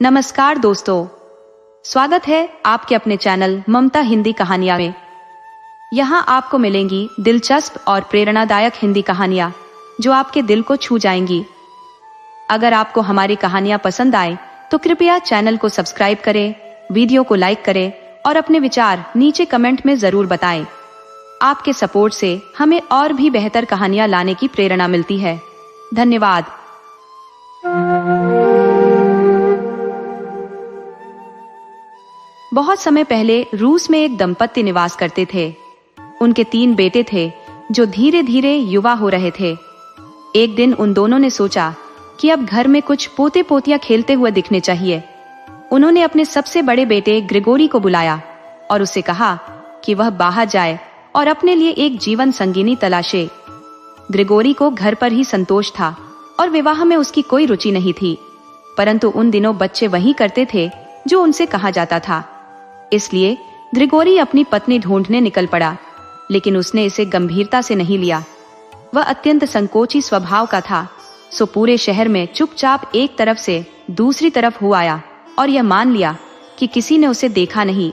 नमस्कार दोस्तों, स्वागत है आपके अपने चैनल ममता हिंदी कहानियां में। यहाँ आपको मिलेंगी दिलचस्प और प्रेरणादायक हिंदी कहानियां जो आपके दिल को छू जाएंगी। अगर आपको हमारी कहानियां पसंद आए तो कृपया चैनल को सब्सक्राइब करें, वीडियो को लाइक करें और अपने विचार नीचे कमेंट में जरूर बताएं। आपके सपोर्ट से हमें और भी बेहतर कहानियां लाने की प्रेरणा मिलती है। धन्यवाद। बहुत समय पहले रूस में एक दंपत्ति निवास करते थे। उनके 3 बेटे थे जो धीरे धीरे युवा हो रहे थे। एक दिन उन दोनों ने सोचा कि अब घर में कुछ पोते पोतियां खेलते हुए दिखने चाहिए। उन्होंने अपने सबसे बड़े बेटे ग्रिगोरी को बुलाया और उससे कहा कि वह बाहर जाए और अपने लिए एक जीवन संगिनी तलाशे। ग्रिगोरी को घर पर ही संतोष था और विवाह में उसकी कोई रुचि नहीं थी, परंतु उन दिनों बच्चे वही करते थे जो उनसे कहा जाता था। इसलिए ग्रिगोरी अपनी पत्नी ढूंढने निकल पड़ा, लेकिन उसने इसे गंभीरता से नहीं लिया। वह अत्यंत संकोची स्वभाव का था, सो पूरे शहर में चुपचाप एक तरफ से दूसरी तरफ हो आया और यह मान लिया कि किसी ने उसे देखा नहीं।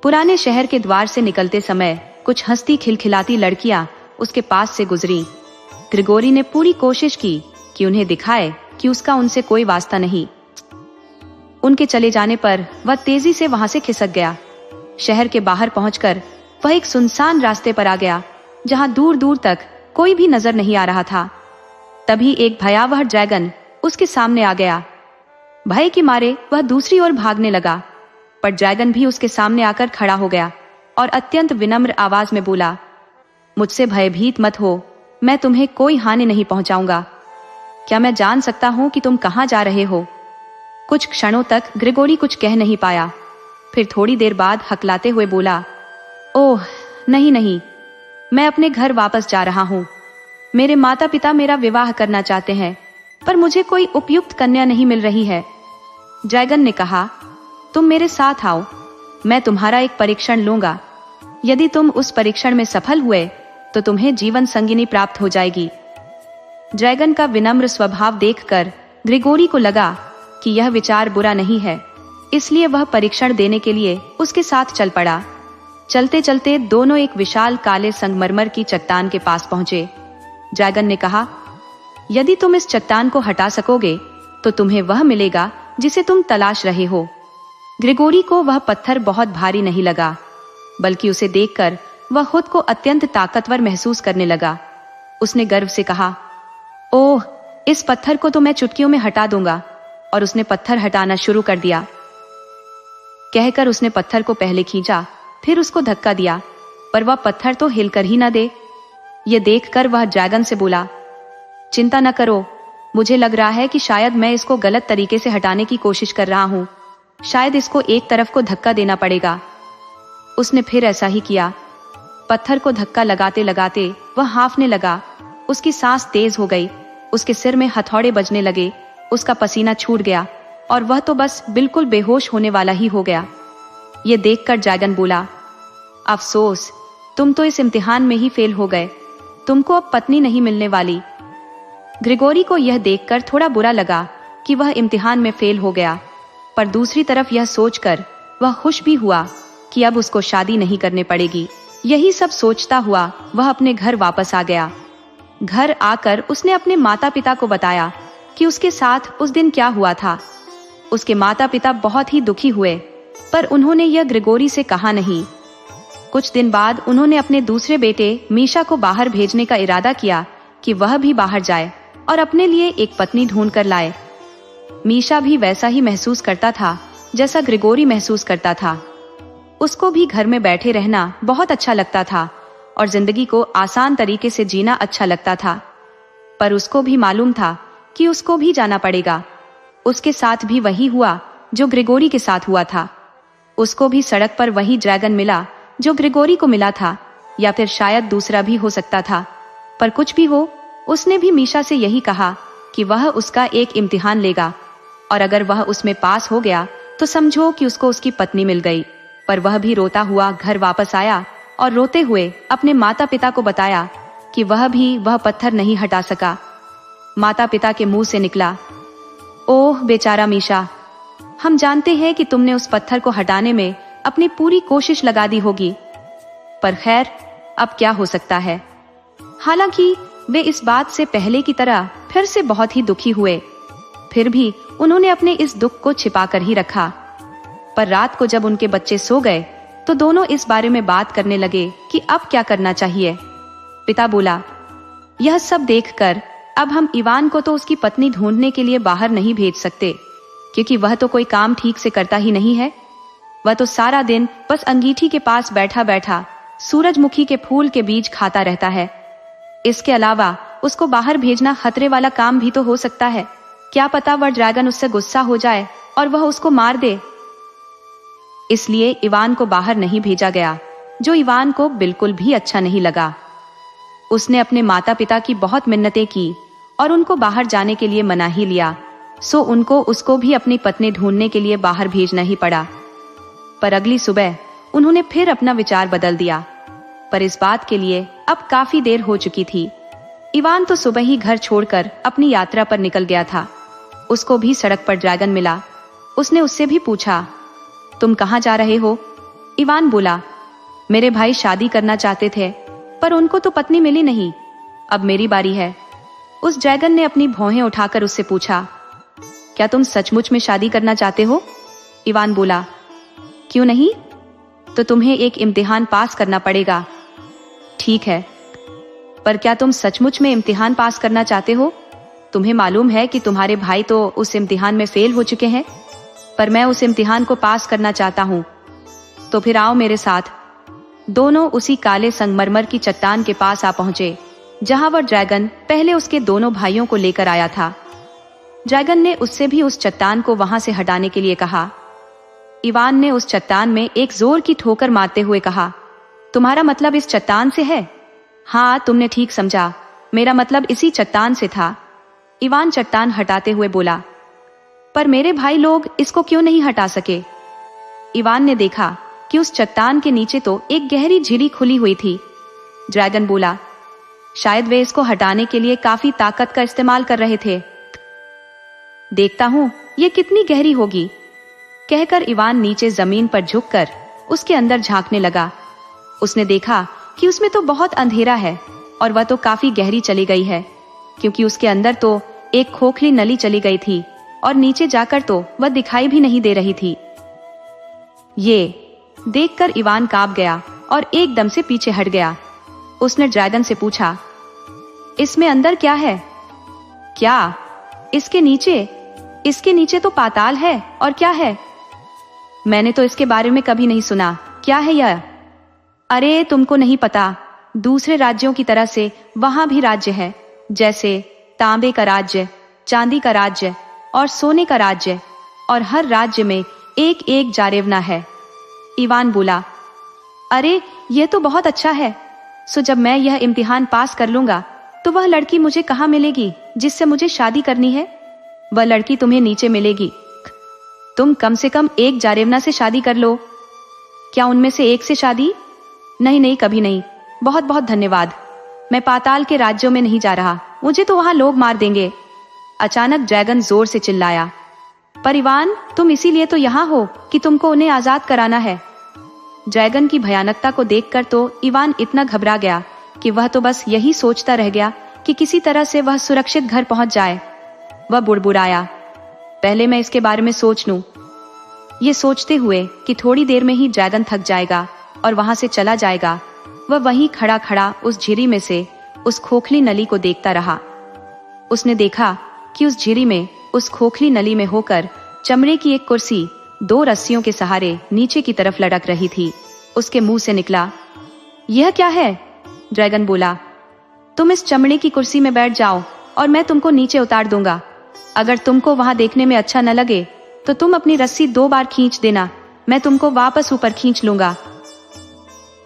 पुराने शहर के द्वार से निकलते समय कुछ हंसती खिलखिलाती लड़कियां उसके पास से गुजरी। ग्रिगोरी ने पूरी कोशिश की कि उन्हें दिखाए कि उसका उनसे कोई वास्ता नहीं। उनके चले जाने पर वह तेजी से वहां से खिसक गया। शहर के बाहर पहुंचकर वह एक सुनसान रास्ते पर आ गया जहां दूर दूर तक कोई भी नजर नहीं आ रहा था। तभी एक भयावह ड्रैगन उसके सामने आ गया। भय के मारे वह दूसरी ओर भागने लगा, पर ड्रैगन भी उसके सामने आकर खड़ा हो गया और अत्यंत विनम्र आवाज में बोला, मुझसे भयभीत मत हो, मैं तुम्हें कोई हानि नहीं पहुंचाऊंगा। क्या मैं जान सकता हूं कि तुम कहां जा रहे हो? कुछ क्षणों तक ग्रिगोरी कुछ कह नहीं पाया। फिर थोड़ी देर बाद हकलाते हुए बोला, ओह नहीं नहीं, मैं अपने घर वापस जा रहा हूँ। मेरे माता पिता मेरा विवाह करना चाहते हैं, पर मुझे कोई उपयुक्त कन्या नहीं मिल रही है। ड्रैगन ने कहा, तुम मेरे साथ आओ, मैं तुम्हारा एक परीक्षण लूंगा। यदि तुम उस परीक्षण में सफल हुए तो तुम्हें जीवन संगिनी प्राप्त हो जाएगी। ड्रैगन का विनम्र स्वभाव देखकर ग्रिगोरी को लगा कि यह विचार बुरा नहीं है, इसलिए वह परीक्षण देने के लिए उसके साथ चल पड़ा। चलते चलते दोनों एक विशाल काले संगमरमर की चट्टान के पास पहुंचे। ड्रैगन ने कहा, यदि तुम इस चट्टान को हटा सकोगे तो तुम्हें वह मिलेगा जिसे तुम तलाश रहे हो। ग्रिगोरी को वह पत्थर बहुत भारी नहीं लगा, बल्कि उसे देखकर वह खुद को अत्यंत ताकतवर महसूस करने लगा। उसने गर्व से कहा, ओह, इस पत्थर को तो मैं चुटकियों में हटा दूंगा। और उसने पत्थर हटाना शुरू कर दिया। कहकर उसने पत्थर को पहले खींचा, फिर उसको धक्का दिया, पर वह पत्थर तो हिलकर ही न दे। यह देखकर वह ड्रैगन से बोला, चिंता न करो, मुझे लग रहा है कि शायद मैं इसको गलत तरीके से हटाने की कोशिश कर रहा हूं। शायद इसको एक तरफ को धक्का देना पड़ेगा। उसने फिर ऐसा ही किया। पत्थर को धक्का लगाते लगाते वह हांफने लगा। उसकी सांस तेज हो गई, उसके सिर में हथौड़े बजने लगे, उसका पसीना छूट गया और वह तो बस बिल्कुल बेहोश होने वाला ही हो गया। ये देखकर ड्रैगन बोला, अफसोस, तुम तो इस इम्तिहान में ही फेल हो गए। तुमको अब पत्नी नहीं मिलने वाली। ग्रिगोरी को यह देखकर थोड़ा बुरा लगा कि वह इम्तिहान में फेल हो गया, पर दूसरी तरफ यह सोचकर वह खुश भी हुआ कि अब उसको शादी नहीं करने पड़ेगी। यही सब सोचता हुआ वह अपने घर वापस आ गया। घर आकर उसने अपने माता पिता को बताया कि उसके साथ उस दिन क्या हुआ था। उसके माता पिता बहुत ही दुखी हुए, पर उन्होंने यह ग्रिगोरी से कहा नहीं। कुछ दिन बाद उन्होंने अपने दूसरे बेटे मीशा को बाहर भेजने का इरादा किया कि वह भी बाहर जाए और अपने लिए एक पत्नी ढूंढ कर लाए। मीशा भी वैसा ही महसूस करता था जैसा ग्रिगोरी महसूस करता था। उसको भी घर में बैठे रहना बहुत अच्छा लगता था और जिंदगी को आसान तरीके से जीना अच्छा लगता था, पर उसको भी मालूम था कि उसको भी जाना पड़ेगा। उसके साथ भी वही हुआ जो ग्रिगोरी के साथ हुआ था। उसको भी सड़क पर वही ड्रैगन मिला जो ग्रिगोरी को मिला था, या फिर शायद दूसरा भी हो सकता था। पर कुछ भी हो, उसने भी मीशा से यही कहा कि वह उसका एक इम्तिहान लेगा और अगर वह उसमें पास हो गया तो समझो कि उसको उसकी पत्नी मिल गई। पर वह भी रोता हुआ घर वापस आया और रोते हुए अपने माता पिता को बताया कि वह पत्थर नहीं हटा सका। माता पिता के मुंह से निकला, ओह बेचारा मीशा, हम जानते हैं कि तुमने उस पत्थर को हटाने में अपनी पूरी कोशिश लगा दी होगी, पर खैर अब क्या हो सकता है। हालांकि वे इस बात से पहले की तरह फिर से बहुत ही दुखी हुए, फिर भी उन्होंने अपने इस दुख को छिपा कर ही रखा। पर रात को जब उनके बच्चे सो गए तो दोनों इस बारे में बात करने लगे कि अब क्या करना चाहिए। पिता बोला, यह सब देखकर अब हम इवान को तो उसकी पत्नी ढूंढने के लिए बाहर नहीं भेज सकते, क्योंकि वह तो कोई काम ठीक से करता ही नहीं है। वह तो सारा दिन बस अंगीठी के पास बैठा बैठा सूरजमुखी के फूल के बीज खाता रहता है। इसके अलावा उसको बाहर भेजना खतरे वाला काम भी तो हो सकता है। क्या पता वह ड्रैगन उससे गुस्सा हो जाए और वह उसको मार दे। इसलिए इवान को बाहर नहीं भेजा गया, जो इवान को बिल्कुल भी अच्छा नहीं लगा। उसने अपने माता पिता की बहुत मिन्नतें की और उनको बाहर जाने के लिए मना ही लिया, सो उनको उसको भी अपनी पत्नी ढूंढने के लिए बाहर भेजना ही पड़ा। पर अगली सुबह उन्होंने फिर अपना विचार बदल दिया, पर इस बात के लिए अब काफी देर हो चुकी थी। इवान तो सुबह ही घर छोड़कर अपनी यात्रा पर निकल गया था। उसको भी सड़क पर ड्रैगन मिला। उसने उससे भी पूछा, तुम कहाँ जा रहे हो? इवान बोला, मेरे भाई शादी करना चाहते थे, पर उनको तो पत्नी मिली नहीं, अब मेरी बारी है। उस ड्रैगन ने अपनी भौहें उठाकर उससे पूछा, क्या तुम सचमुच में शादी करना चाहते हो? इवान बोला, क्यों नहीं, तो तुम्हें एक इम्तिहान पास करना पड़ेगा। ठीक है, पर क्या तुम सचमुच में इम्तिहान पास करना चाहते हो? तुम्हें मालूम है कि तुम्हारे भाई तो उस इम्तिहान में फेल हो चुके हैं, पर मैं उस इम्तिहान को पास करना चाहता हूँ, तो फिर आओ मेरे साथ। दोनों उसी काले संगमरमर की चट्टान के पास आ पहुंचे, जहां वह ड्रैगन पहले उसके दोनों भाइयों को लेकर आया था। ड्रैगन ने उससे भी उस चट्टान को वहां से हटाने के लिए कहा। इवान ने उस चट्टान में एक जोर की ठोकर मारते हुए कहा, तुम्हारा मतलब इस चट्टान से है? हाँ, तुमने ठीक समझा, मेरा मतलब इसी चट्टान से था। इवान चट्टान हटाते हुए बोला, पर मेरे भाई लोग इसको क्यों नहीं हटा सके? इवान ने देखा कि उस चट्टान के नीचे तो एक गहरी झिली खुली हुई थी। ड्रैगन बोला, शायद वे इसको हटाने के लिए काफी ताकत का इस्तेमाल कर रहे थे। देखता हूं ये कितनी गहरी होगी, कहकर इवान नीचे जमीन पर झुककर उसके अंदर झांकने लगा। उसने देखा कि उसमें तो बहुत अंधेरा है और वह तो काफी गहरी चली गई है, क्योंकि उसके अंदर तो एक खोखली नली चली गई थी और नीचे जाकर तो वह दिखाई भी नहीं दे रही थी। ये देखकर इवान कांप गया और एकदम से पीछे हट गया। उसने ड्रैगन से पूछा, इसमें अंदर क्या है? क्या? इसके नीचे? इसके नीचे तो पाताल है, और क्या है? मैंने तो इसके बारे में कभी नहीं सुना, क्या है यह? अरे तुमको नहीं पता, दूसरे राज्यों की तरह से वहां भी राज्य है, जैसे तांबे का राज्य, चांदी का राज्य और सोने का राज्य, और हर राज्य में एक एक जारेवना है। इवान बोला, अरे यह तो बहुत अच्छा है। सो जब मैं यह इम्तिहान पास कर लूंगा तो वह लड़की मुझे कहाँ मिलेगी जिससे मुझे शादी करनी है? वह लड़की तुम्हें नीचे मिलेगी। तुम कम से कम एक जारेवना से शादी कर लो। क्या उनमें से एक से शादी? नहीं नहीं, कभी नहीं। बहुत बहुत धन्यवाद, मैं पाताल के राज्यों में नहीं जा रहा, मुझे तो वहां लोग मार देंगे। अचानक ड्रैगन जोर से चिल्लाया, पर इवान तुम इसीलिए तो यहाँ हो कि तुमको उन्हें आजाद कराना है। ड्रैगन की भयानकता को देखकर तो इवान इतना घबरा गया कि वह तो बस यही सोचता रह गया कि किसी तरह से वह सुरक्षित घर पहुंच जाए। वह बुड़बुड़ाया, पहले मैं इसके बारे में सोच लूं। ये सोचते हुए कि थोड़ी देर में ही ड्रैगन थक जाएगा और वहां से चला जाएगा, वह वहीं खड़ा खड़ा उस झिरी में से उस खोखली नली को देखता रहा। उसने देखा कि उस झिरी में, उस खोखली नली में होकर चमड़े की एक कुर्सी 2 रस्सियों के सहारे नीचे की तरफ लटक रही थी। उसके मुंह से निकला, यह क्या है? ड्रैगन बोला, तुम इस चमड़े की कुर्सी में बैठ जाओ और मैं तुमको नीचे उतार दूंगा। अगर तुमको वहां देखने में अच्छा न लगे तो तुम अपनी रस्सी 2 बार खींच देना, मैं तुमको वापस ऊपर खींच लूंगा।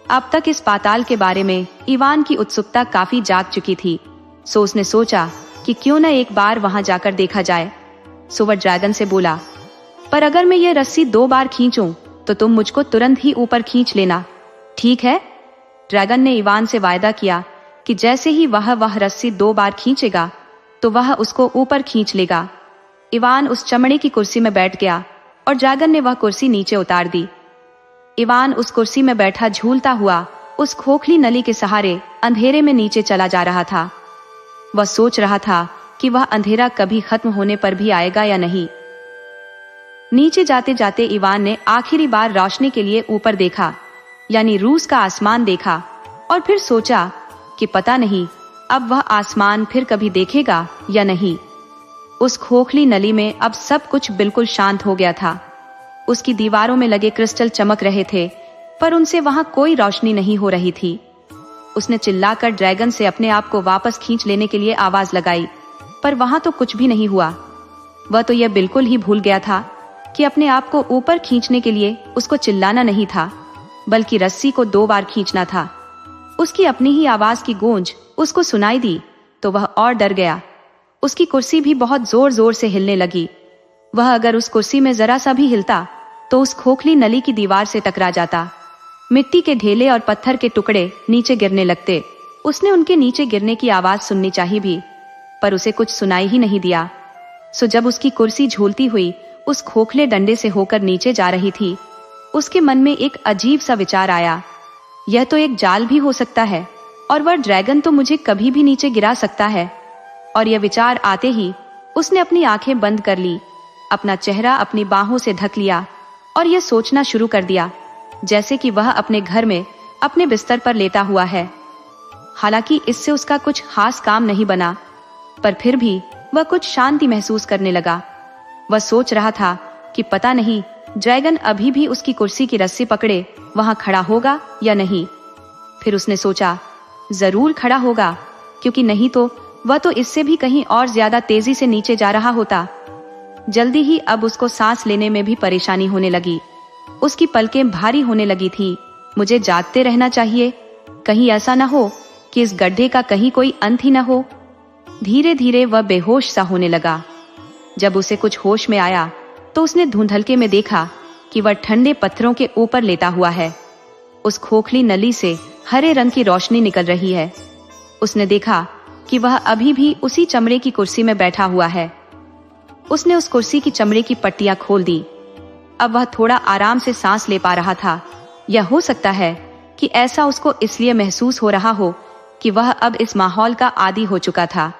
अब तक इस पाताल के बारे में इवान की उत्सुकता काफी जाग चुकी थी, सो उसने सोचा कि क्यों न एक बार वहां जाकर देखा जाए। सो वह ड्रैगन से बोला, पर अगर मैं ये रस्सी 2 बार खींचूं तो तुम मुझको तुरंत ही ऊपर खींच लेना, ठीक है? ड्रैगन ने इवान से वायदा किया कि जैसे ही वह रस्सी 2 बार खींचेगा तो वह उसको ऊपर खींच लेगा। इवान उस चमड़े की कुर्सी में बैठ गया और ड्रैगन ने वह कुर्सी नीचे उतार दी। इवान उस कुर्सी में बैठा झूलता हुआ उस खोखली नली के सहारे अंधेरे में नीचे चला जा रहा था। वह सोच रहा था कि वह अंधेरा कभी खत्म होने पर भी आएगा या नहीं। नीचे जाते जाते इवान ने आखिरी बार रोशनी के लिए ऊपर देखा, यानी रूस का आसमान देखा, और फिर सोचा कि पता नहीं अब वह आसमान फिर कभी देखेगा या नहीं। उस खोखली नली में अब सब कुछ बिल्कुल शांत हो गया था। उसकी दीवारों में लगे क्रिस्टल चमक रहे थे, पर उनसे वहां कोई रोशनी नहीं हो रही थी। उसने चिल्लाकर ड्रैगन से अपने आप को वापस खींच लेने के लिए आवाज लगाई, पर वहां तो कुछ भी नहीं हुआ। वह तो यह बिल्कुल ही भूल गया था कि अपने आप को ऊपर खींचने के लिए उसको चिल्लाना नहीं था, बल्कि रस्सी को 2 बार खींचना था। उसकी अपनी ही आवाज की गूंज उसको सुनाई दी तो वह और डर गया। उसकी कुर्सी भी बहुत जोर जोर से हिलने लगी। वह अगर उस कुर्सी में जरा सा भी हिलता तो उस खोखली नली की दीवार से टकरा जाता। मिट्टी के ढेले और पत्थर के टुकड़े नीचे गिरने लगते। उसने उनके नीचे गिरने की आवाज सुननी चाहिए भी, पर उसे कुछ सुनाई ही नहीं दिया। सो जब उसकी कुर्सी झूलती हुई उस खोखले डंडे से होकर नीचे जा रही थी, उसके मन में एक अजीब सा विचार आया, यह तो एक जाल भी हो सकता है और वह ड्रैगन तो मुझे कभी भी नीचे गिरा सकता है। और यह विचार आते ही उसने अपनी आंखें बंद कर ली, अपना चेहरा अपनी बाहों से ढक लिया और यह सोचना शुरू कर दिया जैसे कि वह अपने घर में अपने बिस्तर पर लेटा हुआ है। हालांकि इससे उसका कुछ खास काम नहीं बना, पर फिर भी वह कुछ शांति महसूस करने लगा। वह सोच रहा था कि पता नहीं ड्रैगन अभी भी उसकी कुर्सी की रस्सी पकड़े वहां खड़ा होगा या नहीं। फिर उसने सोचा जरूर खड़ा होगा, क्योंकि नहीं तो वह तो इससे भी कहीं और ज्यादा तेजी से नीचे जा रहा होता। जल्दी ही अब उसको सांस लेने में भी परेशानी होने लगी। उसकी पलकें भारी होने लगी थी। मुझे जागते रहना चाहिए, कहीं ऐसा न हो कि इस गड्ढे का कहीं कोई अंत ही न हो। धीरे धीरे वह बेहोश सा होने लगा। जब उसे कुछ होश में आया तो उसने धुंधलके में देखा कि वह ठंडे पत्थरों के ऊपर लेटा हुआ है। उस खोखली नली से हरे रंग की रोशनी निकल रही है। उसने देखा कि वह अभी भी उसी चमड़े की कुर्सी में बैठा हुआ है। उसने उस कुर्सी की चमड़े की पट्टियां खोल दी। अब वह थोड़ा आराम से सांस ले पा रहा था। यह हो सकता है कि ऐसा उसको इसलिए महसूस हो रहा हो कि वह अब इस माहौल का आदी हो चुका था।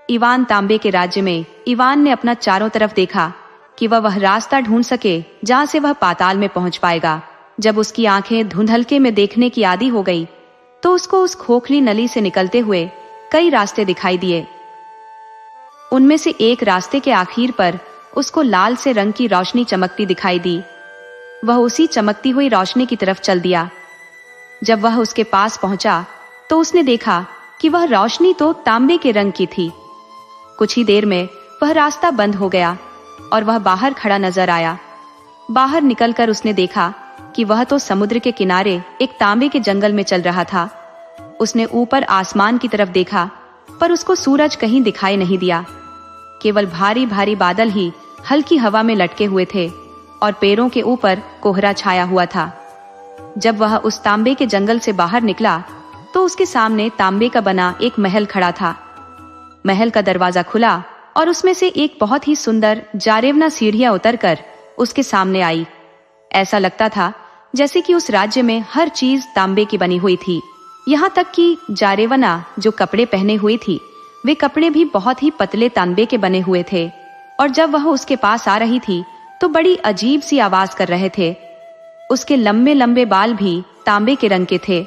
इवान तांबे के राज्य में इवान ने अपना चारों तरफ देखा कि वह रास्ता ढूंढ सके जहां से वह पाताल में पहुंच पाएगा। जब उसकी आंखें धुंधलके में देखने की आदी हो गई तो उसको उस खोखली नली से निकलते हुए कई रास्ते दिखाई दिए। उनमें से एक रास्ते के आखिर पर उसको लाल से रंग की रोशनी चमकती दिखाई दी। वह उसी चमकती हुई रोशनी की तरफ चल दिया। जब वह उसके पास पहुंचा तो उसने देखा कि वह रोशनी तो तांबे के रंग की थी। कुछ ही देर में वह रास्ता बंद हो गया और वह बाहर खड़ा नजर आया। बाहर निकलकर उसने देखा कि वह तो समुद्र के किनारे एक तांबे के जंगल में चल रहा था। उसने ऊपर आसमान की तरफ देखा, पर उसको सूरज कहीं दिखाई नहीं दिया। केवल भारी भारी बादल ही हल्की हवा में लटके हुए थे और पेड़ों के ऊपर कोहरा छाया हुआ था। जब वह उस तांबे के जंगल से बाहर निकला तो उसके सामने तांबे का बना एक महल खड़ा था। महल का दरवाजा खुला और उसमें से एक बहुत ही सुंदर जारेवना सीढ़ियां उतरकर उसके सामने आई। ऐसा लगता था जैसे कि उस राज्य में हर चीज तांबे की बनी हुई थी। यहाँ तक कि जारेवना जो कपड़े पहने हुई थी, वे कपड़े भी बहुत ही पतले तांबे के बने हुए थे। और जब वह उसके पास आ रही थी तो बड़ी अजीब सी आवाज कर रहे थे। उसके लंबे लंबे बाल भी तांबे के रंग के थे।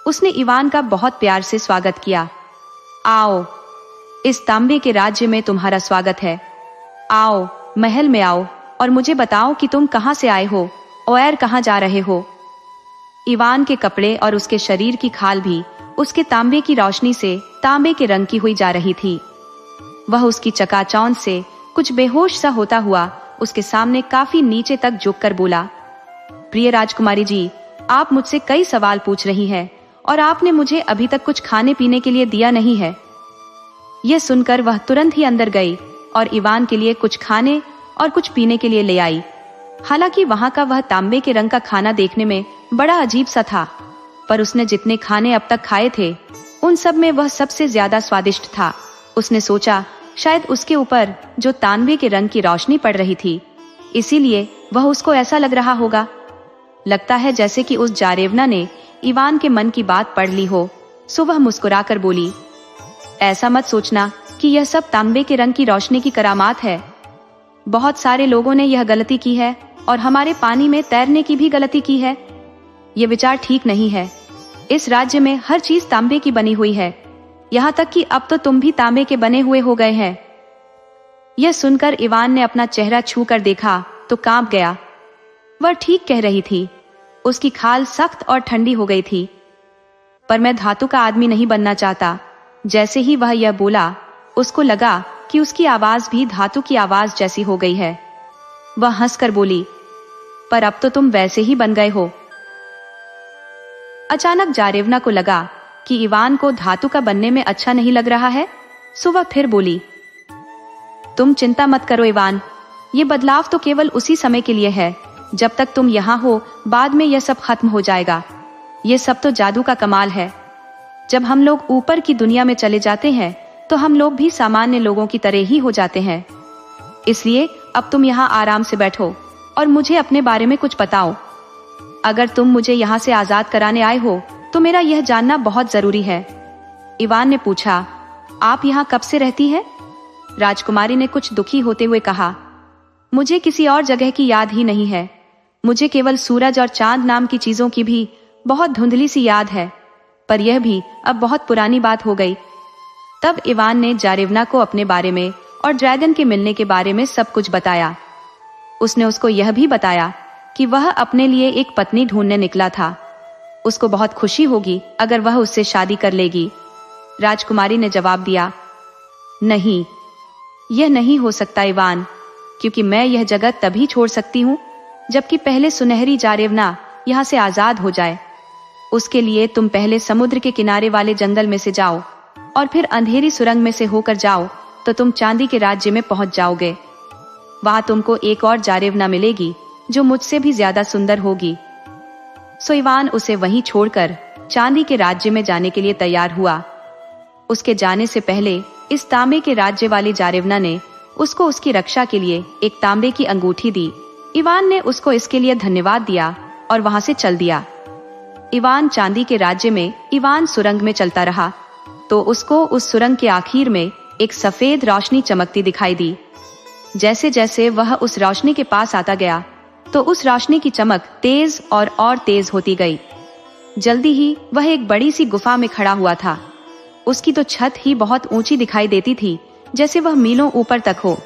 उसने इवान का बहुत प्यार से स्वागत किया। आओ, इस तांबे के राज्य में तुम्हारा स्वागत है। आओ, महल में आओ और मुझे बताओ कि तुम कहां से आए हो और कहां जा रहे हो। इवान के कपड़े और उसके शरीर की खाल भी उसके तांबे की रोशनी से तांबे के रंग की हुई जा रही थी। वह उसकी चकाचौंध से कुछ बेहोश सा होता हुआ उसके सामने काफी नीचे तक झुककर बोला, प्रिय राजकुमारी जी, आप मुझसे कई सवाल पूछ रही हैं और आपने मुझे अभी तक कुछ खाने पीने के लिए दिया नहीं है। यह सुनकर वह तुरंत ही अंदर गई और इवान के लिए कुछ खाने और कुछ पीने के लिए ले आई। हालांकि वहां का वह तांबे के रंग का खाना देखने में बड़ा अजीब सा था, पर उसने जितने खाने अब तक खाए थे उन सब में वह सबसे ज्यादा स्वादिष्ट था। उसने सोचा शायद उसके ऊपर जो तांबे के रंग की रोशनी पड़ रही थी इसीलिए वह उसको ऐसा लग रहा होगा। लगता है जैसे कि उस जारेवना ने इवान के मन की बात पढ़ ली हो। सो वह मुस्कुराकर बोली, ऐसा मत सोचना कि यह सब तांबे के रंग की रोशनी की करामात है। बहुत सारे लोगों ने यह गलती की है और हमारे पानी में तैरने की भी गलती की है। यह विचार ठीक नहीं है। इस राज्य में हर चीज तांबे की बनी हुई है, यहाँ तक कि अब तो तुम भी तांबे के बने हुए हो गए हैं। यह सुनकर इवान ने अपना चेहरा छू कर देखा तो कांप गया। वह ठीक कह रही थी, उसकी खाल सख्त और ठंडी हो गई थी। पर मैं धातु का आदमी नहीं बनना चाहता। जैसे ही वह यह बोला, उसको लगा कि उसकी आवाज भी धातु की आवाज जैसी हो गई है। वह हंसकर बोली, पर अब तो तुम वैसे ही बन गए हो। अचानक जारेवना को लगा कि इवान को धातु का बनने में अच्छा नहीं लग रहा है। सो वह फिर बोली, तुम चिंता मत करो इवान, ये बदलाव तो केवल उसी समय के लिए है। जब तक तुम यहाँ हो, बाद में यह सब खत्म हो जाएगा। ये सब तो जादू का कमाल है। जब हम लोग ऊपर की दुनिया में चले जाते हैं तो हम लोग भी सामान्य लोगों की तरह ही हो जाते हैं। इसलिए अब तुम यहाँ आराम से बैठो और मुझे अपने बारे में कुछ बताओ। अगर तुम मुझे यहाँ से आजाद कराने आए हो तो मेरा यह जानना बहुत जरूरी है। इवान ने पूछा, आप यहाँ कब से रहती है? राजकुमारी ने कुछ दुखी होते हुए कहा, मुझे किसी और जगह की याद ही नहीं है। मुझे केवल सूरज और चांद नाम की चीजों की भी बहुत धुंधली सी याद है, पर यह भी अब बहुत पुरानी बात हो गई। तब इवान ने जारेवना को अपने बारे में और ड्रैगन के मिलने के बारे में सब कुछ बताया। उसने उसको यह भी बताया कि वह अपने लिए एक पत्नी ढूंढने निकला था। उसको बहुत खुशी होगी अगर वह उससे शादी कर लेगी। राजकुमारी ने जवाब दिया, नहीं, यह नहीं हो सकता इवान, क्योंकि मैं यह जगह तभी छोड़ सकती हूँ जबकि पहले सुनहरी जारेवना यहाँ से आजाद हो जाए। उसके लिए तुम पहले समुद्र के किनारे वाले जंगल में से जाओ और फिर अंधेरी सुरंग में से होकर जाओ तो तुम चांदी के राज्य में पहुंच जाओगे। वहां तुमको एक और जारेवना मिलेगी जो मुझसे भी ज्यादा सुंदर होगी। सो इवान उसे वहीं छोड़कर चांदी के राज्य में जाने के लिए तैयार हुआ। उसके जाने से पहले इस तांबे के राज्य वाली जारेवना ने उसको उसकी रक्षा के लिए एक तांबे की अंगूठी दी। इवान ने उसको इसके लिए धन्यवाद दिया और वहां से चल दिया। इवान चांदी के राज्य में इवान सुरंग में चलता रहा तो उसको उस सुरंग के आखिर में एक सफेद रोशनी चमकती दिखाई दी। जैसे जैसे वह उस रोशनी के पास आता गया तो उस रोशनी की चमक तेज और तेज होती गई। जल्दी ही वह एक बड़ी सी गुफा में खड़ा हुआ था। उसकी तो छत ही बहुत ऊंची दिखाई देती थी, जैसे वह मीलों ऊपर तक हो।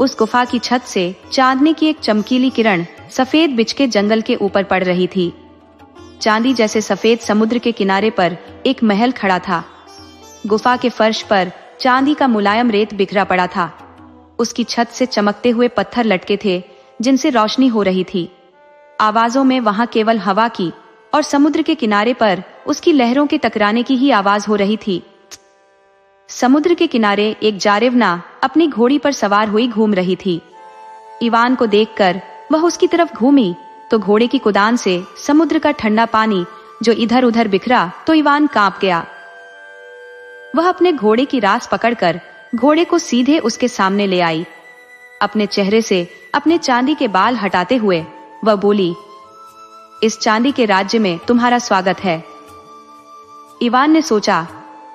उस गुफा की छत से चांदनी की एक चमकीली किरण सफेद बिछ के जंगल के ऊपर पड़ रही थी। चांदी जैसे सफेद समुद्र के किनारे पर एक महल खड़ा था। गुफा के फर्श पर चांदी का मुलायम रेत बिखरा पड़ा था। उसकी छत से चमकते हुए पत्थर लटके थे जिनसे रोशनी हो रही थी। आवाजों में वहां केवल हवा की और समुद्र के किनारे पर उसकी लहरों के टकराने की ही आवाज हो रही थी। समुद्र के किनारे एक जारेवना अपनी घोड़ी पर सवार हुई घूम रही थी। इवान को देखकर वह उसकी तरफ घूमी तो घोड़े की कुदान से समुद्र का ठंडा पानी जो इधर उधर बिखरा तो इवान कांप गया। वह अपने घोड़े की रास पकड़कर घोड़े को सीधे उसके सामने ले आई। अपने चेहरे से अपने चांदी के बाल हटाते हुए वह बोली, इस चांदी के राज्य में तुम्हारा स्वागत है। इवान ने सोचा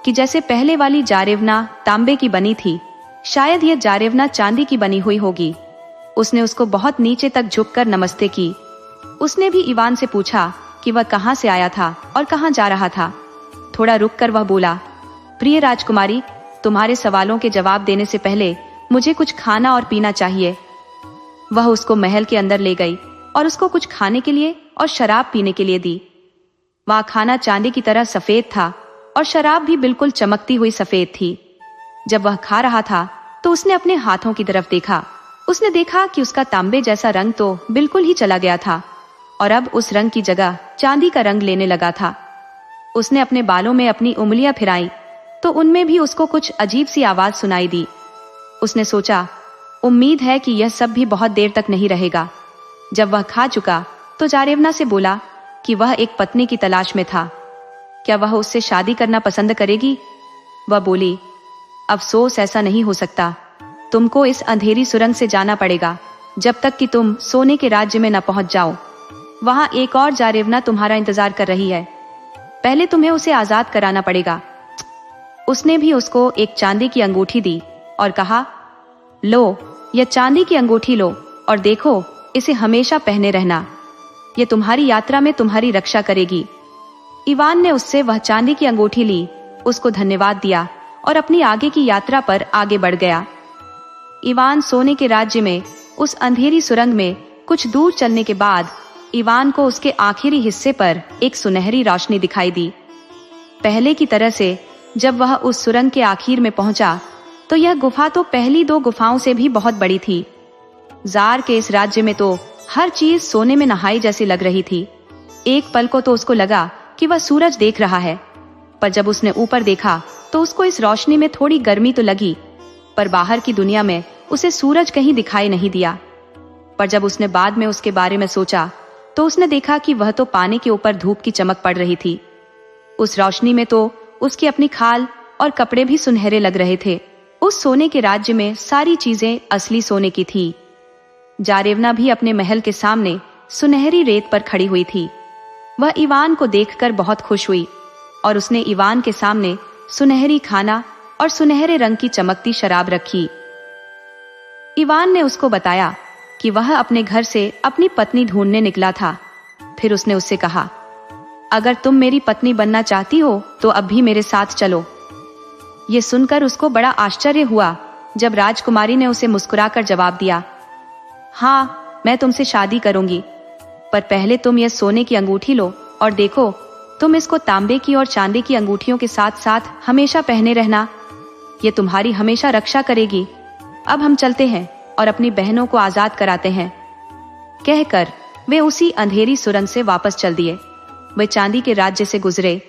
कि जैसे पहले वाली जारेवना तांबे की बनी थी, शायद यह जारेवना चांदी की बनी हुई होगी। उसने उसको बहुत नीचे तक झुककर नमस्ते की। उसने भी इवान से पूछा कि वह कहाँ से आया था और कहाँ जा रहा था। थोड़ा रुककर वह बोला, प्रिय राजकुमारी, तुम्हारे सवालों के जवाब देने से पहले मुझे कुछ खाना और पीना चाहिए। वह उसको महल के अंदर ले गई और उसको कुछ खाने के लिए और शराब पीने के लिए दी। वह खाना चांदी की तरह सफेद था और शराब भी बिल्कुल चमकती हुई सफेद थी। जब वह खा रहा था तो उसने अपने हाथों की तरफ देखा। उसने देखा कि उसका तांबे जैसा रंग तो बिल्कुल ही चला गया था और अब उस रंग की जगह चांदी का रंग लेने लगा था। उसने अपने बालों में अपनी उंगलियां फिराई तो उनमें भी उसको कुछ अजीब सी आवाज सुनाई दी। उसने सोचा, उम्मीद है कि यह सब भी बहुत देर तक नहीं रहेगा। जब वह खा चुका तो जारेवना से बोला कि वह एक पत्नी की तलाश में था। क्या वह उससे शादी करना पसंद करेगी? वह बोली, अफसोस ऐसा नहीं हो सकता। तुमको इस अंधेरी सुरंग से जाना पड़ेगा जब तक कि तुम सोने के राज्य में न पहुंच जाओ। वहां एक और जारेवना तुम्हारा इंतजार कर रही है, पहले तुम्हें उसे आजाद कराना पड़ेगा। उसने भी उसको एक चांदी की अंगूठी दी और कहा, लो, यह चांदी की अंगूठी लो और देखो, इसे हमेशा पहने रहना, ये तुम्हारी यात्रा में तुम्हारी रक्षा करेगी। इवान ने उससे वह चांदी की अंगूठी ली, उसको धन्यवाद दिया और अपनी आगे की यात्रा पर आगे बढ़ गया। इवान सोने के राज्य में उस अंधेरी सुरंग में कुछ दूर चलने के बाद इवान को उसके आखिरी हिस्से पर एक सुनहरी रोशनी दिखाई दी। पहले की तरह से जब वह उस सुरंग के आखिर में पहुंचा तो यह गुफा तो पहली 2 गुफाओं से भी बहुत बड़ी थी। जार के इस राज्य में तो हर चीज सोने में नहाई जैसी लग रही थी। एक पल को तो उसको लगा कि वह सूरज देख रहा है, पर जब उसने ऊपर देखा तो उसको इस रोशनी में थोड़ी गर्मी तो लगी, पर बाहर की दुनिया में उसे सूरज कहीं दिखाई नहीं दिया। पर जब उसने बाद में उसके बारे में सोचा तो उसने देखा कि वह तो पानी के ऊपर धूप की चमक पड़ रही थी। उस रोशनी में तो उसकी अपनी खाल और कपड़े भी सुनहरे लग रहे थे। उस सोने के राज्य में सारी चीजें असली सोने की थी। जारेवना भी अपने महल के सामने सुनहरी रेत पर खड़ी हुई थी। वह इवान को देखकर बहुत खुश हुई और उसने इवान के सामने सुनहरी खाना और सुनहरे रंग की चमकती शराब रखी। इवान ने उसको बताया कि वह अपने घर से अपनी पत्नी ढूंढने निकला था। फिर उसने उससे कहा, अगर तुम मेरी पत्नी बनना चाहती हो तो अब भी मेरे साथ चलो। ये सुनकर उसको बड़ा आश्चर्य हुआ जब राजकुमारी ने उसे मुस्कुराकर जवाब दिया, हाँ, मैं तुमसे शादी करूंगी, पर पहले तुम यह सोने की अंगूठी लो और देखो, तुम इसको तांबे की और चांदी की अंगूठियों के साथ साथ हमेशा पहने रहना, ये तुम्हारी हमेशा रक्षा करेगी। अब हम चलते हैं और अपनी बहनों को आजाद कराते हैं। कहकर वे उसी अंधेरी सुरंग से वापस चल दिए। वे चांदी के राज्य से गुजरे।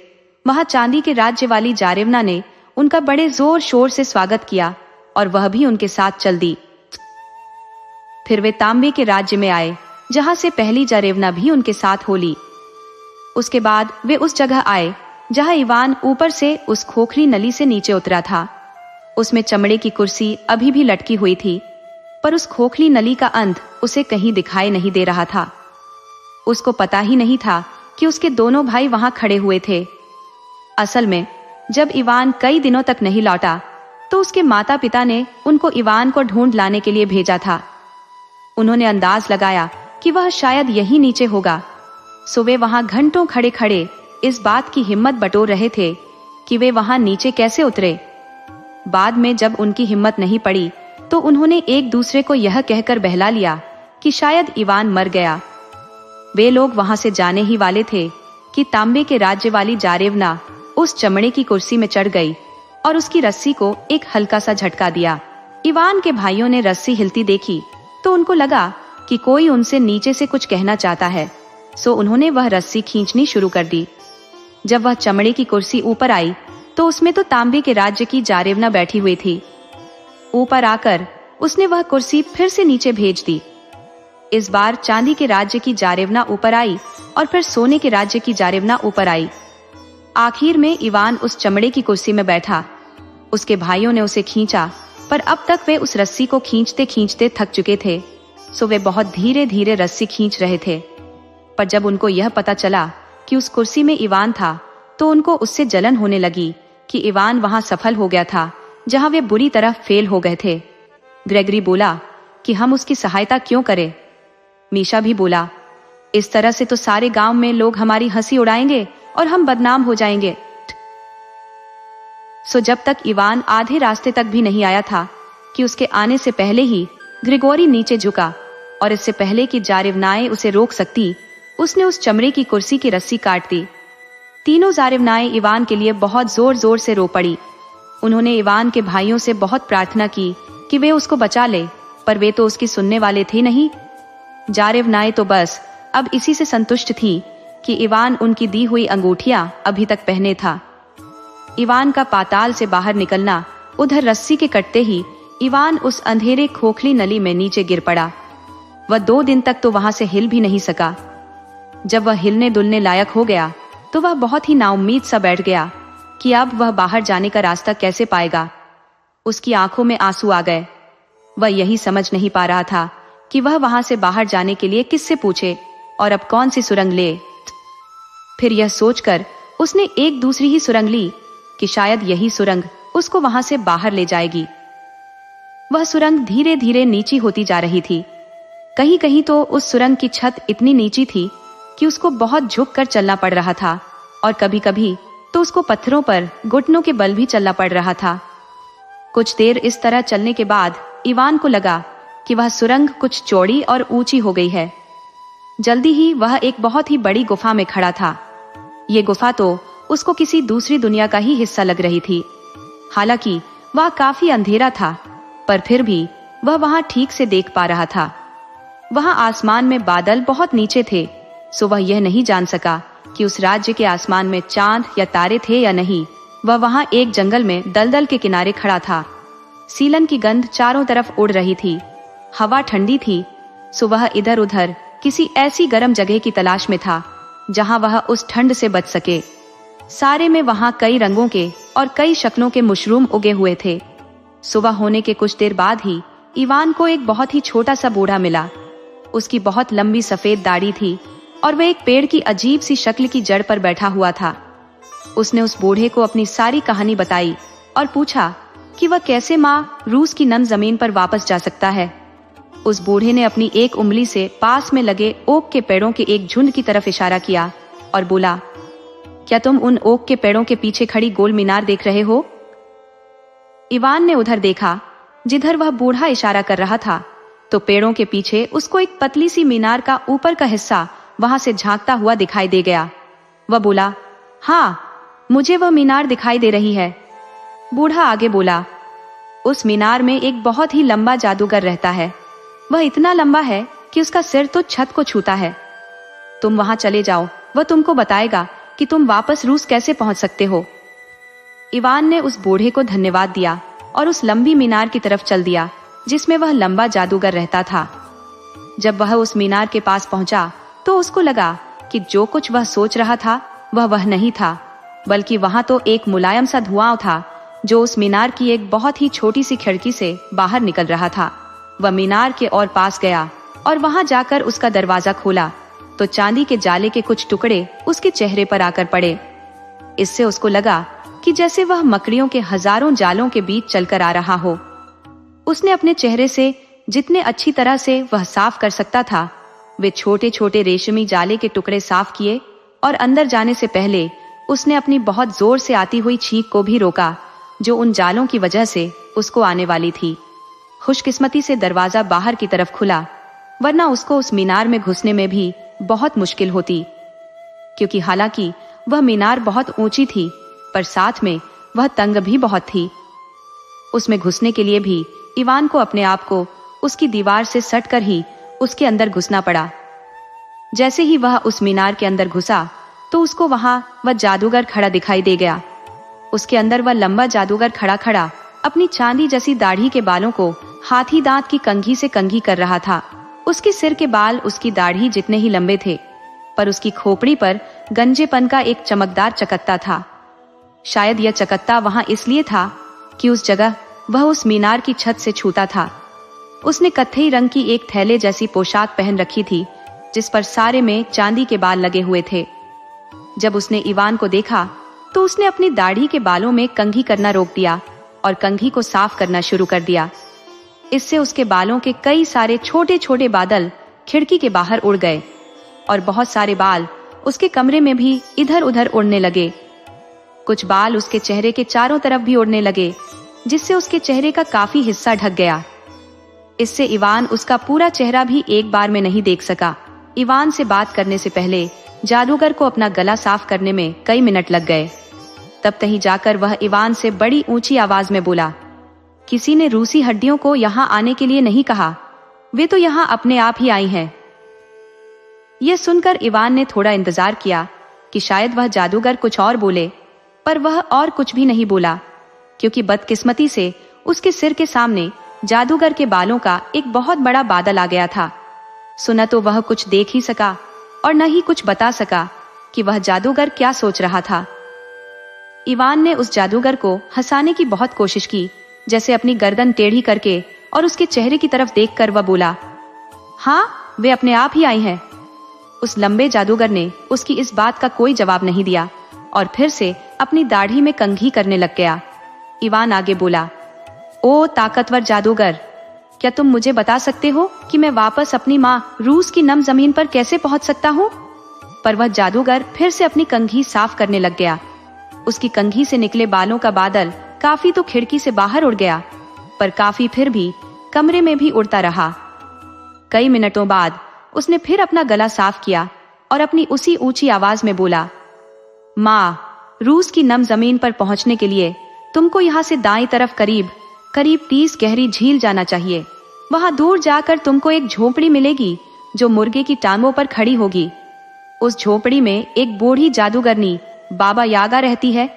वहां चांदी के राज्य वाली जारेवना ने उनका बड़े जोर शोर से स्वागत किया और वह भी उनके साथ चल दी। फिर वे तांबे के राज्य में आए, जहां से पहली जारेवना भी उनके साथ हो ली। उसके बाद वे उस जगह आए जहां इवान ऊपर से उस खोखली नली से नीचे उतरा था। उसमें चमड़े की कुर्सी अभी भी लटकी हुई थी, पर उस खोखली नली का अंत उसे कहीं दिखाई नहीं दे रहा था। उसको पता ही नहीं था कि उसके दोनों भाई वहां खड़े हुए थे। असल में जब इवान कई दिनों तक नहीं लौटा तो उसके माता पिता ने उनको इवान को ढूंढ लाने के लिए भेजा था। उन्होंने अंदाज लगाया कि वह शायद यहीं नीचे होगा, सो वे वहां घंटों खड़े खड़े इस बात की हिम्मत बटोर रहे थे कि वे वहां नीचे कैसे उतरे। बाद में जब उनकी हिम्मत नहीं पड़ी तो उन्होंने एक दूसरे को यह कहकर बहला लिया कि शायद इवान मर गया। वे लोग वहां से जाने ही वाले थे कि तांबे के राज्य वाली जारेवना उस चमड़े की कुर्सी में चढ़ गई और उसकी रस्सी को एक हल्का सा झटका दिया। इवान के भाइयों ने रस्सी हिलती देखी तो उनको लगा कि कोई उनसे नीचे से कुछ कहना चाहता है, सो उन्होंने वह रस्सी खींचनी शुरू कर दी। जब वह चमड़े की कुर्सी ऊपर आई तो उसमें तो तांबे के राज्य की जारेवना बैठी हुई थी। ऊपर आकर उसने वह कुर्सी फिर से नीचे भेज दी। इस बार चांदी के राज्य की जारेवना ऊपर आई और फिर सोने के राज्य की जारेवना ऊपर आई। आखिर में इवान उस चमड़े की कुर्सी में बैठा। उसके भाइयों ने उसे खींचा, पर अब तक वे उस रस्सी को खींचते खींचते थक चुके थे, सो वे बहुत धीरे धीरे रस्सी खींच रहे थे। पर जब उनको यह पता चला कि उस कुर्सी में इवान था तो उनको उससे जलन होने लगी कि इवान वहां सफल हो गया था जहां वे बुरी तरह फेल हो गए थे। ग्रेगरी बोला कि हम उसकी सहायता क्यों करें। मीशा भी बोला, इस तरह से तो सारे गांव में लोग हमारी हंसी उड़ाएंगे और हम बदनाम हो जाएंगे। सो जब तक इवान आधे रास्ते तक भी नहीं आया था कि उसके आने से पहले ही ग्रिगोरी नीचे झुका और इससे पहले कि जारेवनाएं उसे रोक सकती, उसने उस चमड़े की कुर्सी की रस्सी काट दी। तीनों जारेवनाएं इवान के लिए बहुत जोर जोर से रो पड़ी। उन्होंने इवान के भाइयों से बहुत प्रार्थना की कि वे उसको बचा ले, पर वे तो उसकी सुनने वाले थे नहीं। जारेवनाएं तो बस अब इसी से संतुष्ट थी कि इवान उनकी दी हुई अंगूठियां अभी तक पहने था। इवान का पाताल से बाहर निकलना, उधर रस्सी के कटते ही इवान उस अंधेरे खोखली नली में नीचे गिर पड़ा। वह 2 दिन तक तो वहां से हिल भी नहीं सका। जब वह हिलने डुलने लायक हो गया तो वह बहुत ही नाउम्मीद सा बैठ गया कि अब वह बाहर जाने का रास्ता कैसे पाएगा। उसकी आंखों में आंसू आ गए। वह यही समझ नहीं पा रहा था कि वह वहां से बाहर जाने के लिए किससे पूछे और अब कौन सी सुरंग ले। फिर यह सोचकर उसने एक दूसरी ही सुरंग ली कि शायद यही सुरंग उसको वहां से बाहर ले जाएगी। वह सुरंग धीरे धीरे नीची होती जा रही थी। कहीं कहीं तो उस सुरंग की छत इतनी नीची थी कि उसको बहुत झुक कर चलना पड़ रहा था और कभी कभी तो उसको पत्थरों पर घुटनों के बल भी चलना पड़ रहा था। कुछ देर इस तरह चलने के बाद इवान को लगा कि वह सुरंग कुछ चौड़ी और ऊंची हो गई है। जल्दी ही वह एक बहुत ही बड़ी गुफा में खड़ा था। ये गुफा तो उसको किसी दूसरी दुनिया का ही हिस्सा लग रही थी। हालांकि वह काफी अंधेरा था, पर फिर भी वह वहां ठीक से देख पा रहा था। वहां आसमान में बादल बहुत नीचे थे, सो वह यह नहीं जान सका कि उस राज्य के आसमान में चांद या तारे थे या नहीं। वह वहां एक जंगल में दलदल के किनारे खड़ा था। सीलन की गंध चारों तरफ उड़ रही थी। हवा ठंडी थी, सो वह इधर उधर किसी ऐसी गर्म जगह की तलाश में था जहां वह उस ठंड से बच सके। सारे में वहां कई रंगों के और कई शक्लों के मशरूम उगे हुए थे। सुबह होने के कुछ देर बाद ही इवान को एक बहुत ही छोटा सा बूढ़ा मिला। उसकी बहुत लंबी सफेद दाढ़ी थी और वह एक पेड़ की अजीब सी शक्ल की जड़ पर बैठा हुआ था। उसने उस बूढ़े को अपनी सारी कहानी बताई और पूछा कि वह कैसे माँ रूस की नम जमीन पर वापस जा सकता है। उस बूढ़े ने अपनी एक उंगली से पास में लगे ओक के पेड़ों के एक झुंड की तरफ इशारा किया और बोला, क्या तुम उन ओक के पेड़ों के पीछे खड़ी गोल मीनार देख रहे हो? इवान ने उधर देखा जिधर वह बूढ़ा इशारा कर रहा था, तो पेड़ों के पीछे उसको एक पतली सी मीनार का ऊपर का हिस्सा वहां से झांकता हुआ दिखाई दे गया। वह बोला, हाँ, मुझे वह मीनार दिखाई दे रही है। बूढ़ा आगे बोला, उस मीनार में एक बहुत ही लंबा जादूगर रहता है। वह इतना लंबा है कि उसका सिर तो छत को छूता है। तुम वहां चले जाओ, वह तुमको बताएगा कि तुम वापस रूस कैसे पहुंच सकते हो। इवान ने उस बूढ़े को धन्यवाद दिया और उस लंबी मीनार की तरफ चल दिया जिसमें वह लंबा जादूगर रहता था। जब वह उस मीनार के पास पहुंचा तो उसको लगा कि जो कुछ वह सोच रहा था वह नहीं था, बल्कि वहां तो एक मुलायम सा धुआं था जो उस मीनार की एक बहुत ही छोटी सी खिड़की से बाहर निकल रहा था। वह मीनार के और पास गया और वहां जाकर उसका दरवाजा खोला तो चांदी के जाले के कुछ टुकड़े उसके चेहरे पर आकर पड़े। इससे उसको लगा कि जैसे वह मकड़ियों के हजारों जालों के बीच चलकर आ रहा हो। उसने अपने चेहरे से जितने अच्छी तरह से वह साफ कर सकता था वे छोटे छोटे रेशमी जाले के टुकड़े साफ किए और अंदर जाने से पहले उसने अपनी बहुत जोर से आती हुई छींक को भी रोका जो उन जालों की वजह से उसको आने वाली थी। खुशकिस्मती से दरवाजा बाहर की तरफ खुला, वरना उसको उस मीनार में घुसने में भी बहुत मुश्किल होती, क्योंकि हालांकि वह मीनार बहुत ऊंची थी पर साथ में वह तंग भी बहुत थी। उसमें घुसने के लिए भी इवान को अपने आप को उसकी दीवार से सटकर ही उसके अंदर घुसना पड़ा। जैसे ही वह उस मीनार के अंदर घुसा तो उसको वहां वह जादूगर खड़ा दिखाई दे गया। उसके अंदर वह लंबा जादूगर खड़ा खड़ा अपनी चांदी जैसी दाढ़ी के बालों को हाथी दांत की कंघी से कंघी कर रहा था। उसके सिर के बाल उसकी दाढ़ी जितने ही लंबे थे, पर उसकी खोपड़ी पर गंजेपन का एक चमकदार चकत्ता था। शायद यह चकत्ता वहां इसलिए था कि उस जगह वह उस मीनार की छत से छूता था। उसने कत्थई रंग की एक थैले जैसी पोशाक पहन रखी थी जिस पर सारे में चांदी के बाल लगे हुए थे। जब उसने इवान को देखा तो उसने अपनी दाढ़ी के बालों में कंघी करना रोक दिया और कंघी को साफ करना शुरू कर दिया। इससे उसके बालों के कई सारे छोटे छोटे बादल खिड़की के बाहर उड़ गए और बहुत सारे बाल उसके कमरे में भी इधर उधर उड़ने लगे। कुछ बाल उसके चेहरे के चारों तरफ भी उड़ने लगे, जिससे उसके चेहरे का काफी हिस्सा ढक गया। इससे इवान उसका पूरा चेहरा भी एक बार में नहीं देख सका। इवान से बात करने से पहले जादूगर को अपना गला साफ करने में कई मिनट लग गए। तब तहीं जाकर वह इवान से बड़ी ऊंची आवाज में बोला, किसी ने रूसी हड्डियों को यहाँ आने के लिए नहीं कहा, वे तो यहाँ अपने आप ही आई हैं। यह सुनकर इवान ने थोड़ा इंतजार किया कि शायद वह जादूगर कुछ और बोले, पर वह और कुछ भी नहीं बोला, क्योंकि बदकिस्मती से उसके सिर के सामने जादूगर के बालों का एक बहुत बड़ा बादल आ गया था। सुना तो वह कुछ देख ही सका और न ही कुछ बता सका कि वह जादूगर क्या सोच रहा था। इवान ने उस जादूगर को हंसाने की बहुत कोशिश की, जैसे अपनी गर्दन टेढ़ी करके, और उसके चेहरे की तरफ देखकर वह बोला, हाँ, वे अपने आप ही आई हैं। उस लंबे जादूगर ने उसकी इस बात का कोई जवाब नहीं दिया और फिर से अपनी दाढ़ी में कंघी करने लग गया। इवान आगे बोला, ओ ताकतवर जादूगर, क्या तुम मुझे बता सकते हो कि मैं वापस अपनी माँ रूस की नम जमीन पर कैसे पहुंच सकता हूँ? पर वह जादूगर फिर से अपनी कंघी साफ करने लग गया। उसकी कंघी से निकले बालों का बादल काफी तो खिड़की से बाहर उड़ गया, पर काफी फिर भी कमरे में भी उड़ता रहा। कई मिनटों बाद उसने फिर अपना गला साफ किया और अपनी उसी ऊंची आवाज में बोला, माँ, रूस की नम जमीन पर पहुंचने के लिए तुमको यहाँ से दाईं तरफ करीब 30 गहरी झील जाना चाहिए। वहां दूर जाकर तुमको एक झोपड़ी मिलेगी जो मुर्गे की टांगों पर खड़ी होगी। उस झोपड़ी में एक बूढ़ी जादूगरनी बाबा यागा रहती है।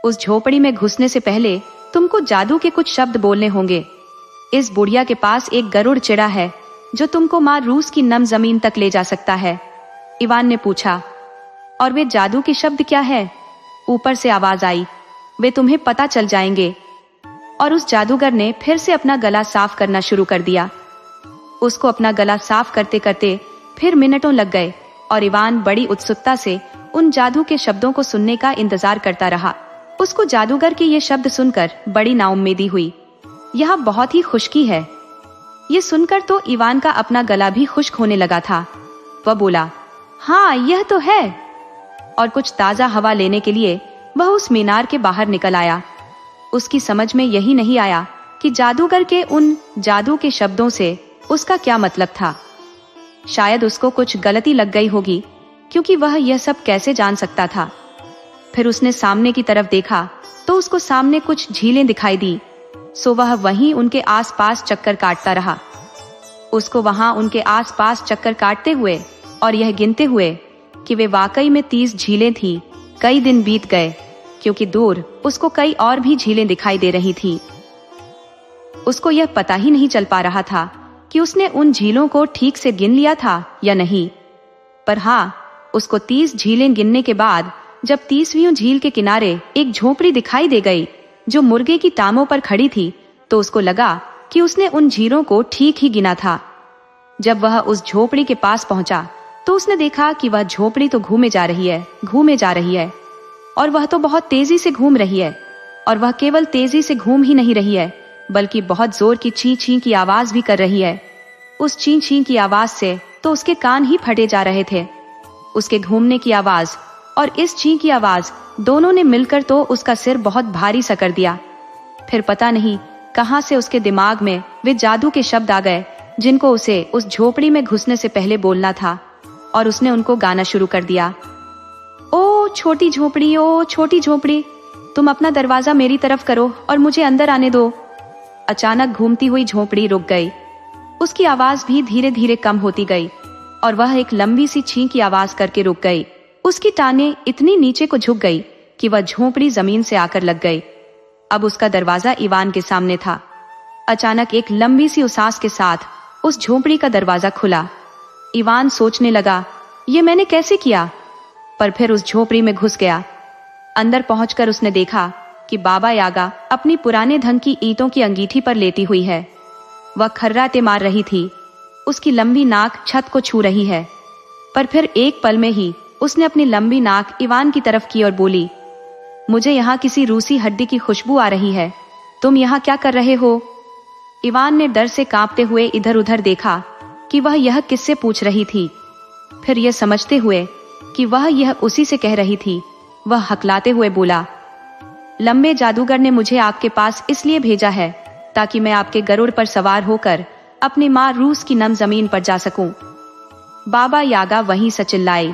उस झोपड़ी में घुसने से पहले तुमको जादू के कुछ शब्द बोलने होंगे। इस बुढ़िया के पास एक गरुड़ चिड़ा है जो तुमको माँ रूस की नम जमीन तक ले जा सकता है। इवान ने पूछा, और वे जादू के शब्द क्या है? ऊपर से आवाज आई, वे तुम्हें पता चल जाएंगे। और उस जादूगर ने फिर से अपना गला साफ करना शुरू कर दिया। उसको अपना गला साफ करते करते फिर मिनटों लग गए और इवान बड़ी उत्सुकता से उन जादू के शब्दों को सुनने का इंतजार करता रहा। उसको जादूगर के ये शब्द सुनकर बड़ी नाउम्मीदी हुई। यहाँ बहुत ही खुशकी है। ये सुनकर तो इवान का अपना गला भी खुश्क होने लगा था। वह बोला, हाँ, यह तो है। और कुछ ताजा हवा लेने के लिए वह उस मीनार के बाहर निकल आया। उसकी समझ में यही नहीं आया कि जादूगर के उन जादू के शब्दों से उसका क्या मतलब था। शायद उसको कुछ गलती लग गई होगी, क्योंकि वह यह सब कैसे जान सकता था। फिर उसने सामने की तरफ देखा तो उसको सामने कुछ झीलें दिखाई दी। सो वह वहीं उनके आसपास चक्कर काटता रहा। उसको वहां उनके आसपास चक्कर काटते हुए और यह गिनते हुए कि वे वाकई में 30 झीलें थी, कई दिन बीत गए, क्योंकि दूर उसको कई और भी झीलें दिखाई दे रही थी। उसको यह पता ही नहीं चल पा रहा था कि उसने उन झीलों को ठीक से गिन लिया था या नहीं। पर हाँ, उसको 30 झीलें गिनने के बाद जब 30वीं झील के किनारे एक झोपड़ी दिखाई दे गई जो मुर्गे की टांगों पर खड़ी थी, तो उसको लगा कि उसने उन झीलों को ठीक ही गिना था। जब वह उस झोपड़ी के पास पहुंचा तो उसने देखा कि वह झोपड़ी तो घूमे जा रही है और वह तो बहुत तेजी से घूम रही है। और वह केवल तेजी से घूम ही नहीं रही है, बल्कि बहुत जोर की ची ची की आवाज भी कर रही है। उस ची ची की आवाज से तो उसके कान ही फटे जा रहे थे। उसके घूमने की आवाज और इस ची की आवाज दोनों ने मिलकर तो उसका सिर बहुत भारी सा कर दिया। फिर पता नहीं कहां से उसके दिमाग में वे जादू के शब्द आ गए जिनको उसे उस झोपड़ी में घुसने से पहले बोलना था, और उसने उनको गाना शुरू कर दिया। ओ छोटी झोपड़ी, ओ छोटी झोपड़ी, तुम अपना दरवाजा मेरी तरफ करो और मुझे अंदर आने दो। अचानक घूमती हुई झोपड़ी रुक गई। उसकी आवाज भी धीरे धीरे कम होती गई और वह एक लंबी सी छीं की आवाज करके रुक गई। उसकी टांगें इतनी नीचे को झुक गई कि वह झोपड़ी जमीन से आकर लग गई। अब उसका दरवाजा इवान के सामने था। अचानक एक लंबी सी उसास के साथ उस झोपड़ी का दरवाजा खुला। इवान सोचने लगा, ये मैंने कैसे किया? पर फिर उस झोपड़ी में घुस गया। अंदर पहुंचकर उसने देखा कि बाबा यागा अपनी पुराने ढंग की ईंटों की अंगीठी पर लेटी हुई है। वह खर्राटे मार रही थी। उसकी लंबी नाक छत को छू रही है। पर फिर एक पल में ही उसने अपनी लंबी नाक इवान की तरफ की और बोली, मुझे यहाँ किसी रूसी हड्डी की खुशबू आ रही है। तुम यहाँ क्या कर रहे हो? इवान ने डर से कांपते हुए इधर उधर देखा कि वह यह किससे पूछ रही थी। फिर यह समझते हुए कि वह यह उसी से कह रही थी, वह हकलाते हुए बोला, लंबे जादूगर ने मुझे आपके पास इसलिए भेजा है ताकि मैं आपके गरुड़ पर सवार होकर अपनी माँ रूस की नम जमीन पर जा सकूं। बाबा यागा वहीं से चिल्लाए,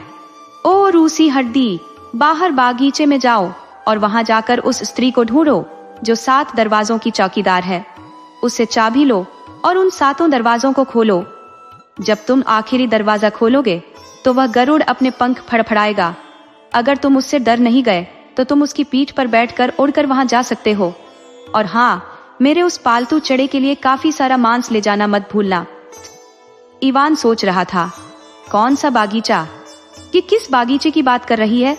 ओ रूसी हड्डी, बाहर बागीचे में जाओ और वहां जाकर उस स्त्री को ढूंढो जो 7 दरवाजों की चौकीदार है। उससे चाबी लो और उन 7 दरवाजों को खोलो। जब तुम आखिरी दरवाजा खोलोगे तो वह गरुड़ अपने पंख फड़फड़ाएगा। अगर तुम उससे डर नहीं गए तो तुम उसकी पीठ पर बैठकर उड़कर वहां जा सकते हो। और हाँ, मेरे उस पालतू चढ़े के लिए काफी सारा मांस ले जाना मत भूलना। इवान सोच रहा था, कौन सा बागीचा? कि किस बागीचे की बात कर रही है?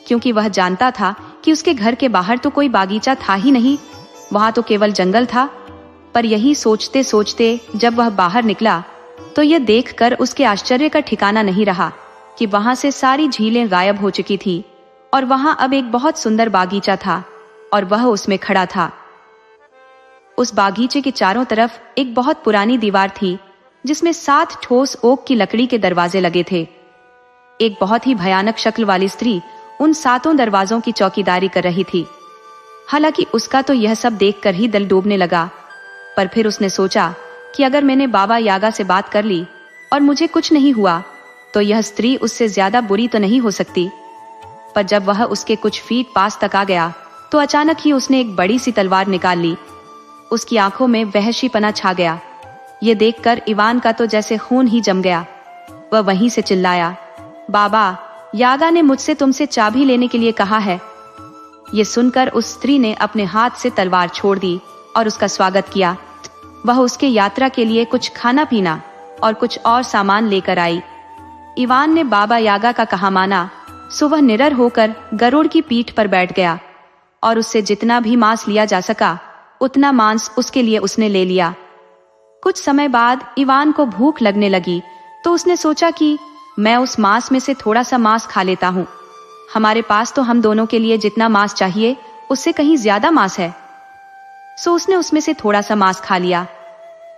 क्योंकि वह जानता था कि उसके घर के बाहर तो कोई बागीचा था ही नहीं, वहां तो केवल जंगल था। पर यही सोचते सोचते जब वह बाहर निकला तो यह देखकर उसके आश्चर्य का ठिकाना नहीं रहा कि वहां से सारी झीलें गायब हो चुकी थी और वहां अब एक बहुत सुंदर बागीचा था और वह उसमें खड़ा था। उस बागीचे के चारों तरफ एक बहुत पुरानी दीवार थी जिसमें 7 ठोस ओक की लकड़ी के दरवाजे लगे थे। एक बहुत ही भयानक शक्ल वाली स्त्री उन 7 दरवाजों की चौकीदारी कर रही थी। हालांकि उसका तो यह सब देखकर ही दिल डूबने लगा, पर फिर उसने सोचा कि अगर मैंने बाबा यागा से बात कर ली और मुझे कुछ नहीं हुआ तो यह स्त्री उससे ज्यादा बुरी तो नहीं हो सकती। पर जब वह उसके कुछ फीट पास तक आ गया तो अचानक ही उसने एक बड़ी सी तलवार निकाल ली। उसकी आंखों में वहशीपना छा गया। ये देखकर इवान का तो जैसे खून ही जम गया। वह वहीं से चिल्लाया, बाबा, यागा ने मुझसे तुमसे चाबी लेने के लिए कहा है। ये सुनकर उस स्त्री ने अपने हाथ से तलवार छोड़ दी और उसका स्वागत किया। वह उसके यात्रा के लिए कुछ खाना पीना और कुछ और सामान लेकर आई। इवान ने बाबा यागा का कहा माना, सो वह निडर होकर गरुड़ की पीठ पर बैठ गया और उससे जितना भी मांस लिया जा सका उतना मांस उसके लिए उसने ले लिया। कुछ समय बाद इवान को भूख लगने लगी तो उसने सोचा कि मैं उस मांस में से थोड़ा सा मांस खा लेता हूँ। हमारे पास तो हम दोनों के लिए जितना मांस चाहिए उससे कहीं ज्यादा मांस है। सो उसने उसमें से थोड़ा सा मांस खा लिया।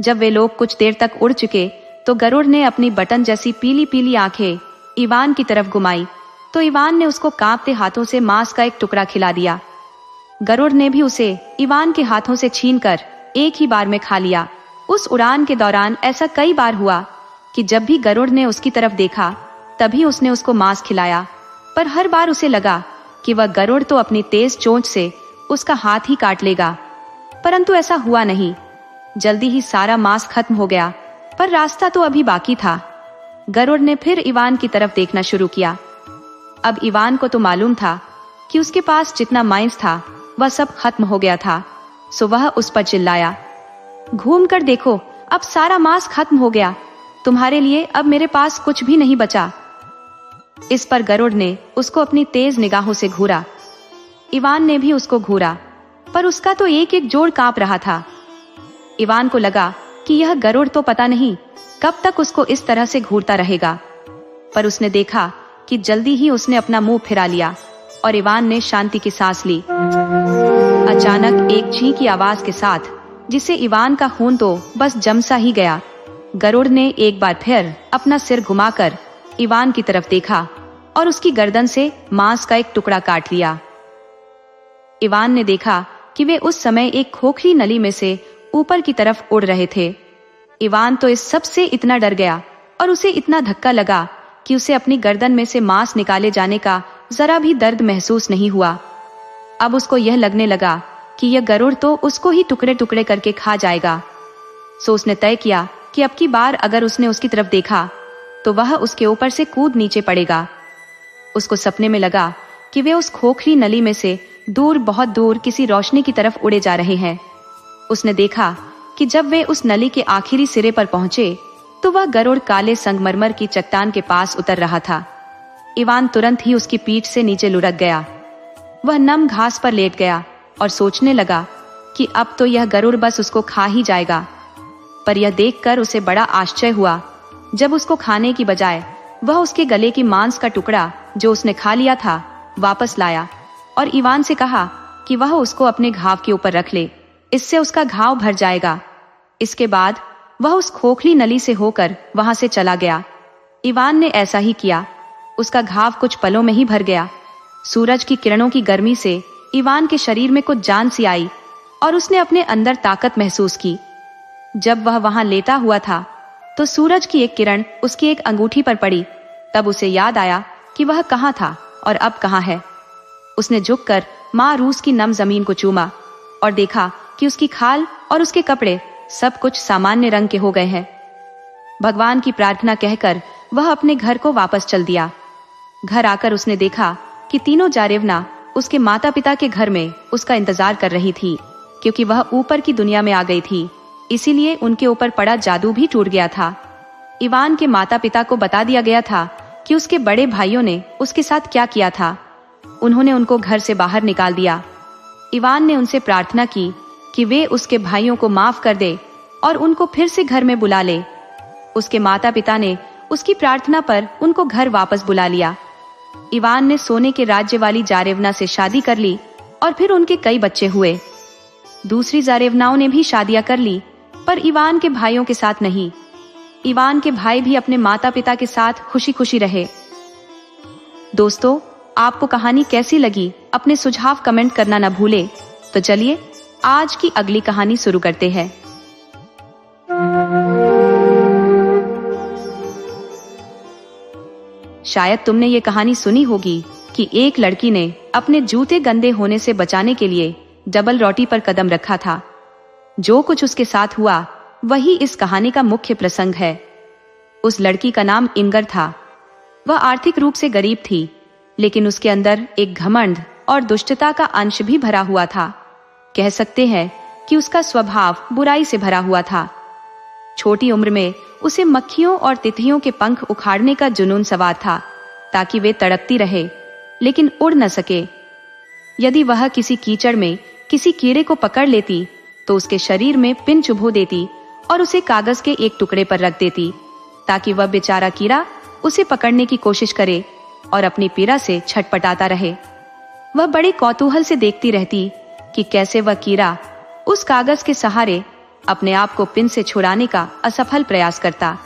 जब वे लोग कुछ देर तक उड़ चुके तो गरुड़ ने अपनी बटन जैसी पीली पीली आंखें इवान की तरफ घुमाई तो इवान ने उसको कांपते हाथों से मांस का एक टुकड़ा खिला दिया। गरुड़ ने भी उसे इवान के हाथों से छीनकर एक ही बार में खा लिया। उस उड़ान के दौरान ऐसा कई बार हुआ कि जब भी गरुड़ ने उसकी तरफ देखा तभी उसने उसको मांस खिलाया, पर हर बार उसे लगा कि वह गरुड़ तो अपनी तेज चोंच से उसका हाथ ही काट लेगा, परंतु ऐसा हुआ नहीं। जल्दी ही सारा मांस खत्म हो गया, पर रास्ता तो अभी बाकी था। गरुड़ ने फिर इवान की तरफ देखना शुरू किया। अब इवान को तो मालूम था कि उसके पास जितना मांस था वह सब खत्म हो गया था, सो वह उस पर चिल्लाया, घूम कर देखो, अब सारा मांस खत्म हो गया, तुम्हारे लिए अब मेरे पास कुछ भी नहीं बचा। इस पर गरुड़ ने उसको अपनी तेज निगाहों से घूरा। इवान ने भी उसको घूरा, पर उसका तो एक एक जोड़ कांप रहा था। इवान को लगा कि यह गरुड़ तो पता नहीं कब तक उसको इस तरह से घूरता रहेगा, पर उसने देखा कि जल्दी ही उसने अपना मुंह फिरा लिया और इवान ने शांति की सांस ली। अचानक एक ची की आवाज के साथ, जिसे इवान का खून तो बस जम सा ही गया, गरुड़ ने एक बार फिर अपना सिर घुमाकर इवान की तरफ देखा और उसकी गर्दन से मांस का एक टुकड़ा काट लिया। इवान ने देखा कि वे उस समय एक खोखली नली में से ऊपर की तरफ उड़ रहे थे। इवान तो इस सब से इतना डर गया और उसे इतना धक्का लगा कि उसे अपनी गर्दन में से मांस निकाले जाने का जरा भी दर्द महसूस नहीं हुआ। अब उसको यह लगने लगा कि यह गरुड़ तो उसको ही टुकड़े टुकड़े करके खा जाएगा। सो उसने तय किया कि अब की बार अगर उसने उसकी तरफ देखा तो वह उसके ऊपर से कूद नीचे पड़ेगा। उसको सपने में लगा कि वे उस खोखली नली में से दूर, बहुत दूर किसी रोशनी की तरफ उड़े जा रहे हैं। उसने देखा कि जब वे उस नली के आखिरी सिरे पर पहुंचे तो वह गरुड़ काले संगमरमर की चट्टान के पास उतर रहा था। इवान तुरंत ही उसकी पीठ से नीचे लुढ़क गया। वह नम घास पर लेट गया और सोचने लगा कि अब तो यह गरुड़ बस उसको खा ही जाएगा। पर यह देखकर उसे बड़ा आश्चर्य हुआ जब उसको खाने की बजाय वह उसके गले की मांस का टुकड़ा जो उसने खा लिया था वापस लाया और इवान से कहा कि वह उसको अपने घाव के ऊपर रख ले, इससे उसका घाव भर जाएगा। इसके बाद वह उस खोखली नली से होकर वहां से चला गया। इवान ने ऐसा ही किया। उसका घाव कुछ पलों में ही भर गया। सूरज की किरणों की गर्मी से इवान के शरीर में कुछ जान सी आई और उसने अपने अंदर ताकत महसूस की। जब वह वहां लेटा हुआ था तो सूरज की एक किरण उसकी एक अंगूठी पर पड़ी। तब उसे याद आया कि वह कहाँ था और अब कहाँ है। उसने झुककर माँ रूस की नम जमीन को चूमा और देखा कि उसकी खाल और उसके कपड़े सब कुछ सामान्य रंग के हो गए हैं। भगवान की प्रार्थना कहकर वह अपने घर को वापस चल दिया। घर आकर उसने देखा कि तीनों जारेवना उसके माता पिता के घर में उसका इंतजार कर रही थी, क्योंकि वह ऊपर की दुनिया में आ गई थी, इसीलिए उनके ऊपर पड़ा जादू भी टूट गया था। इवान के माता पिता को बता दिया गया था कि उसके बड़े भाइयों ने उसके साथ क्या किया था। उन्होंने उनको घर से बाहर निकाल दिया। इवान ने उनसे प्रार्थना की कि वे उसके भाइयों को माफ कर दे और उनको फिर से घर में बुला ले। उसके माता पिता ने उसकी प्रार्थना पर उनको घर वापस बुला लिया। इवान ने सोने के राज्य वाली जारेवना से शादी कर ली और फिर उनके कई बच्चे हुए। दूसरी जारेवनाओं ने भी शादियां कर ली, पर इवान के भाइयों के साथ नहीं। इवान के भाई भी अपने माता पिता के साथ खुशी खुशी रहे। दोस्तों, आपको कहानी कैसी लगी अपने सुझाव कमेंट करना न भूले। तो चलिए आज की अगली कहानी शुरू करते हैं। शायद तुमने ये कहानी सुनी होगी कि एक लड़की ने अपने जूते गंदे होने से बचाने के लिए डबल रोटी पर कदम रखा था। जो कुछ उसके साथ हुआ वही इस कहानी का मुख्य प्रसंग है। उस लड़की का नाम इंगर था। वह आर्थिक रूप से गरीब थी, लेकिन उसके अंदर एक घमंड और दुष्टता का अंश भी भरा हुआ था। कह सकते हैं कि उसका स्वभाव बुराई से भरा हुआ था। छोटी उम्र में उसे मक्खियों और तितलियों के पंख उखाड़ने का जुनून सवार था, ताकि वे तड़पती रहे लेकिन उड़ न सके। यदि वह किसी कीचड़ में किसी कीड़े को पकड़ लेती तो उसके शरीर में पिन चुभो देती और उसे कागज के एक टुकड़े पर रख देती, ताकि वह बेचारा कीड़ा उसे पकड़ने की कोशिश करे और अपनी पीड़ा से छटपटाता रहे। वह बड़े कौतूहल से देखती रहती कि कैसे वह कीड़ा उस कागज के सहारे अपने आप को पिन से छुड़ाने का असफल प्रयास करता।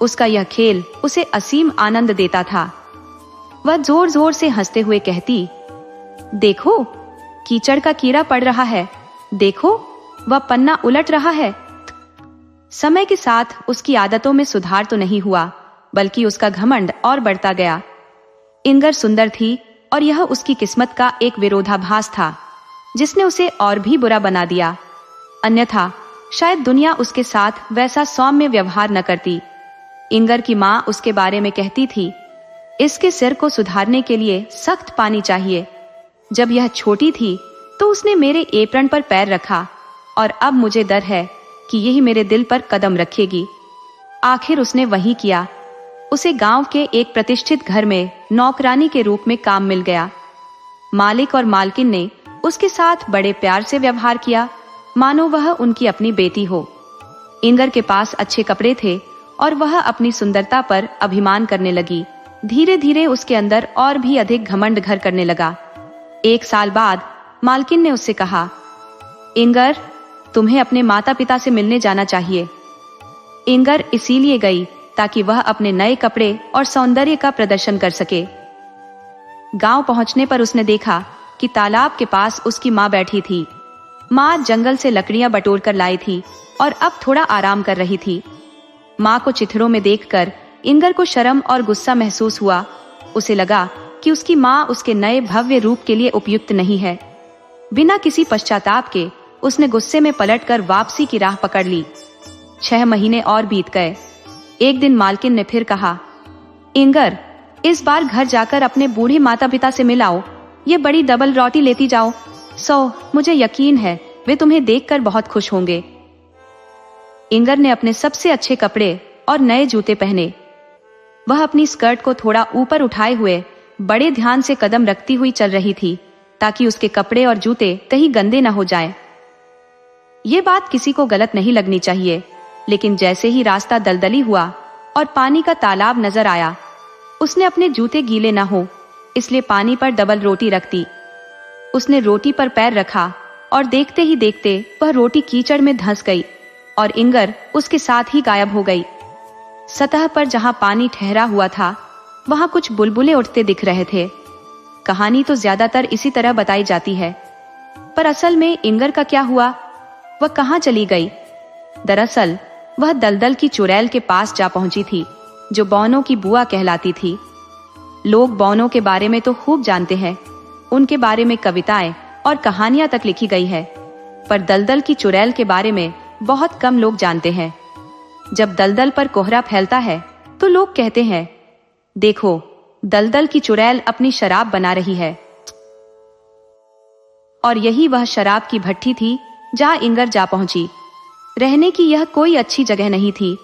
उसका यह खेल उसे असीम आनंद देता था। वह जोर जोर से हंसते हुए कहती, देखो, कीचड़ का कीड़ा पड़ रहा है, देखो, वह पन्ना उलट रहा है। समय के साथ उसकी आदतों में सुधार तो नहीं हुआ, बल्कि उसका घमंड और बढ़ता गया। इंगर सुंदर थी और यह उसकी किस्मत का एक विरोधाभास था, जिसने उसे और भी बुरा बना दिया। अन्यथा शायद दुनिया उसके साथ वैसा सौम्य व्यवहार न करती। इंगर की माँ उसके बारे में कहती थी, इसके सिर को सुधारने के लिए सख्त पानी चाहिए। जब यह छोटी थी तो उसने मेरे एप्रन पर पैर रखा और अब मुझे डर है कि यही मेरे दिल पर कदम रखेगी। आखिर उसने वही किया। उसे गांव के एक प्रतिष्ठित घर में नौकरानी के रूप में काम मिल गया। मालिक और मालकिन ने उसके साथ बड़े प्यार से व्यवहार किया, मानो वह उनकी अपनी बेटी हो। इंगर के पास अच्छे कपड़े थे और वह अपनी सुंदरता पर अभिमान करने लगी। धीरे धीरे उसके अंदर और भी अधिक घमंड घर करने लगा। 1 साल बाद मालकिन ने उससे कहा, इंगर, तुम्हें अपने माता पिता से मिलने जाना चाहिए। इंगर इसीलिए गई ताकि वह अपने नए कपड़े और सौंदर्य का प्रदर्शन कर सके। गांव पहुंचने पर उसने देखा कि तालाब के पास उसकी माँ बैठी थी। माँ जंगल से लकड़ियां बटोर कर लाई थी और अब थोड़ा आराम कर रही थी। माँ को चिथड़ों में देखकर इंगर को शर्म और गुस्सा महसूस हुआ। उसे लगा कि उसकी माँ उसके नए भव्य रूप के लिए उपयुक्त नहीं है। बिना किसी पश्चाताप के उसने गुस्से में पलटकर वापसी की राह पकड़ ली। 6 महीने और बीत गए। एक दिन मालकिन ने फिर कहा, इंगर, इस बार घर जाकर अपने बूढ़े माता पिता से मिलाओ। ये बड़ी डबल रोटी लेती जाओ। मुझे यकीन है वे तुम्हें देखकर बहुत खुश होंगे। इंगर ने अपने सबसे अच्छे कपड़े और नए जूते पहने। वह अपनी स्कर्ट को थोड़ा ऊपर उठाए हुए बड़े ध्यान से कदम रखती हुई चल रही थी, ताकि उसके कपड़े और जूते कहीं गंदे न हो जाएं। ये बात किसी को गलत नहीं लगनी चाहिए, लेकिन जैसे ही रास्ता दलदली हुआ और पानी का तालाब नजर आया, उसने अपने जूते गीले न हो इसलिए पानी पर डबल रोटी रख दी। उसने रोटी पर पैर रखा और देखते ही देखते वह रोटी कीचड़ में धंस गई और इंगर उसके साथ ही गायब हो गई। सतह पर जहां पानी ठहरा हुआ था वहां कुछ बुलबुले उठते दिख रहे थे। कहानी तो ज्यादातर इसी तरह बताई जाती है, पर असल में इंगर का क्या हुआ? वह कहां चली गई? दरअसल वह दलदल की चुड़ैल के पास जा पहुंची थी, जो बौनों की बुआ कहलाती थी। लोग बौनों के बारे में तो खूब जानते हैं, उनके बारे में कविताएं और कहानियां तक लिखी गई है, पर दलदल की चुड़ैल के बारे में बहुत कम लोग जानते हैं। जब दलदल पर कोहरा फैलता है तो लोग कहते हैं, देखो, दलदल की चुड़ैल अपनी शराब बना रही है। और यही वह शराब की भट्ठी थी जहां इंगर जा पहुंची। रहने की यह कोई अच्छी जगह नहीं थी।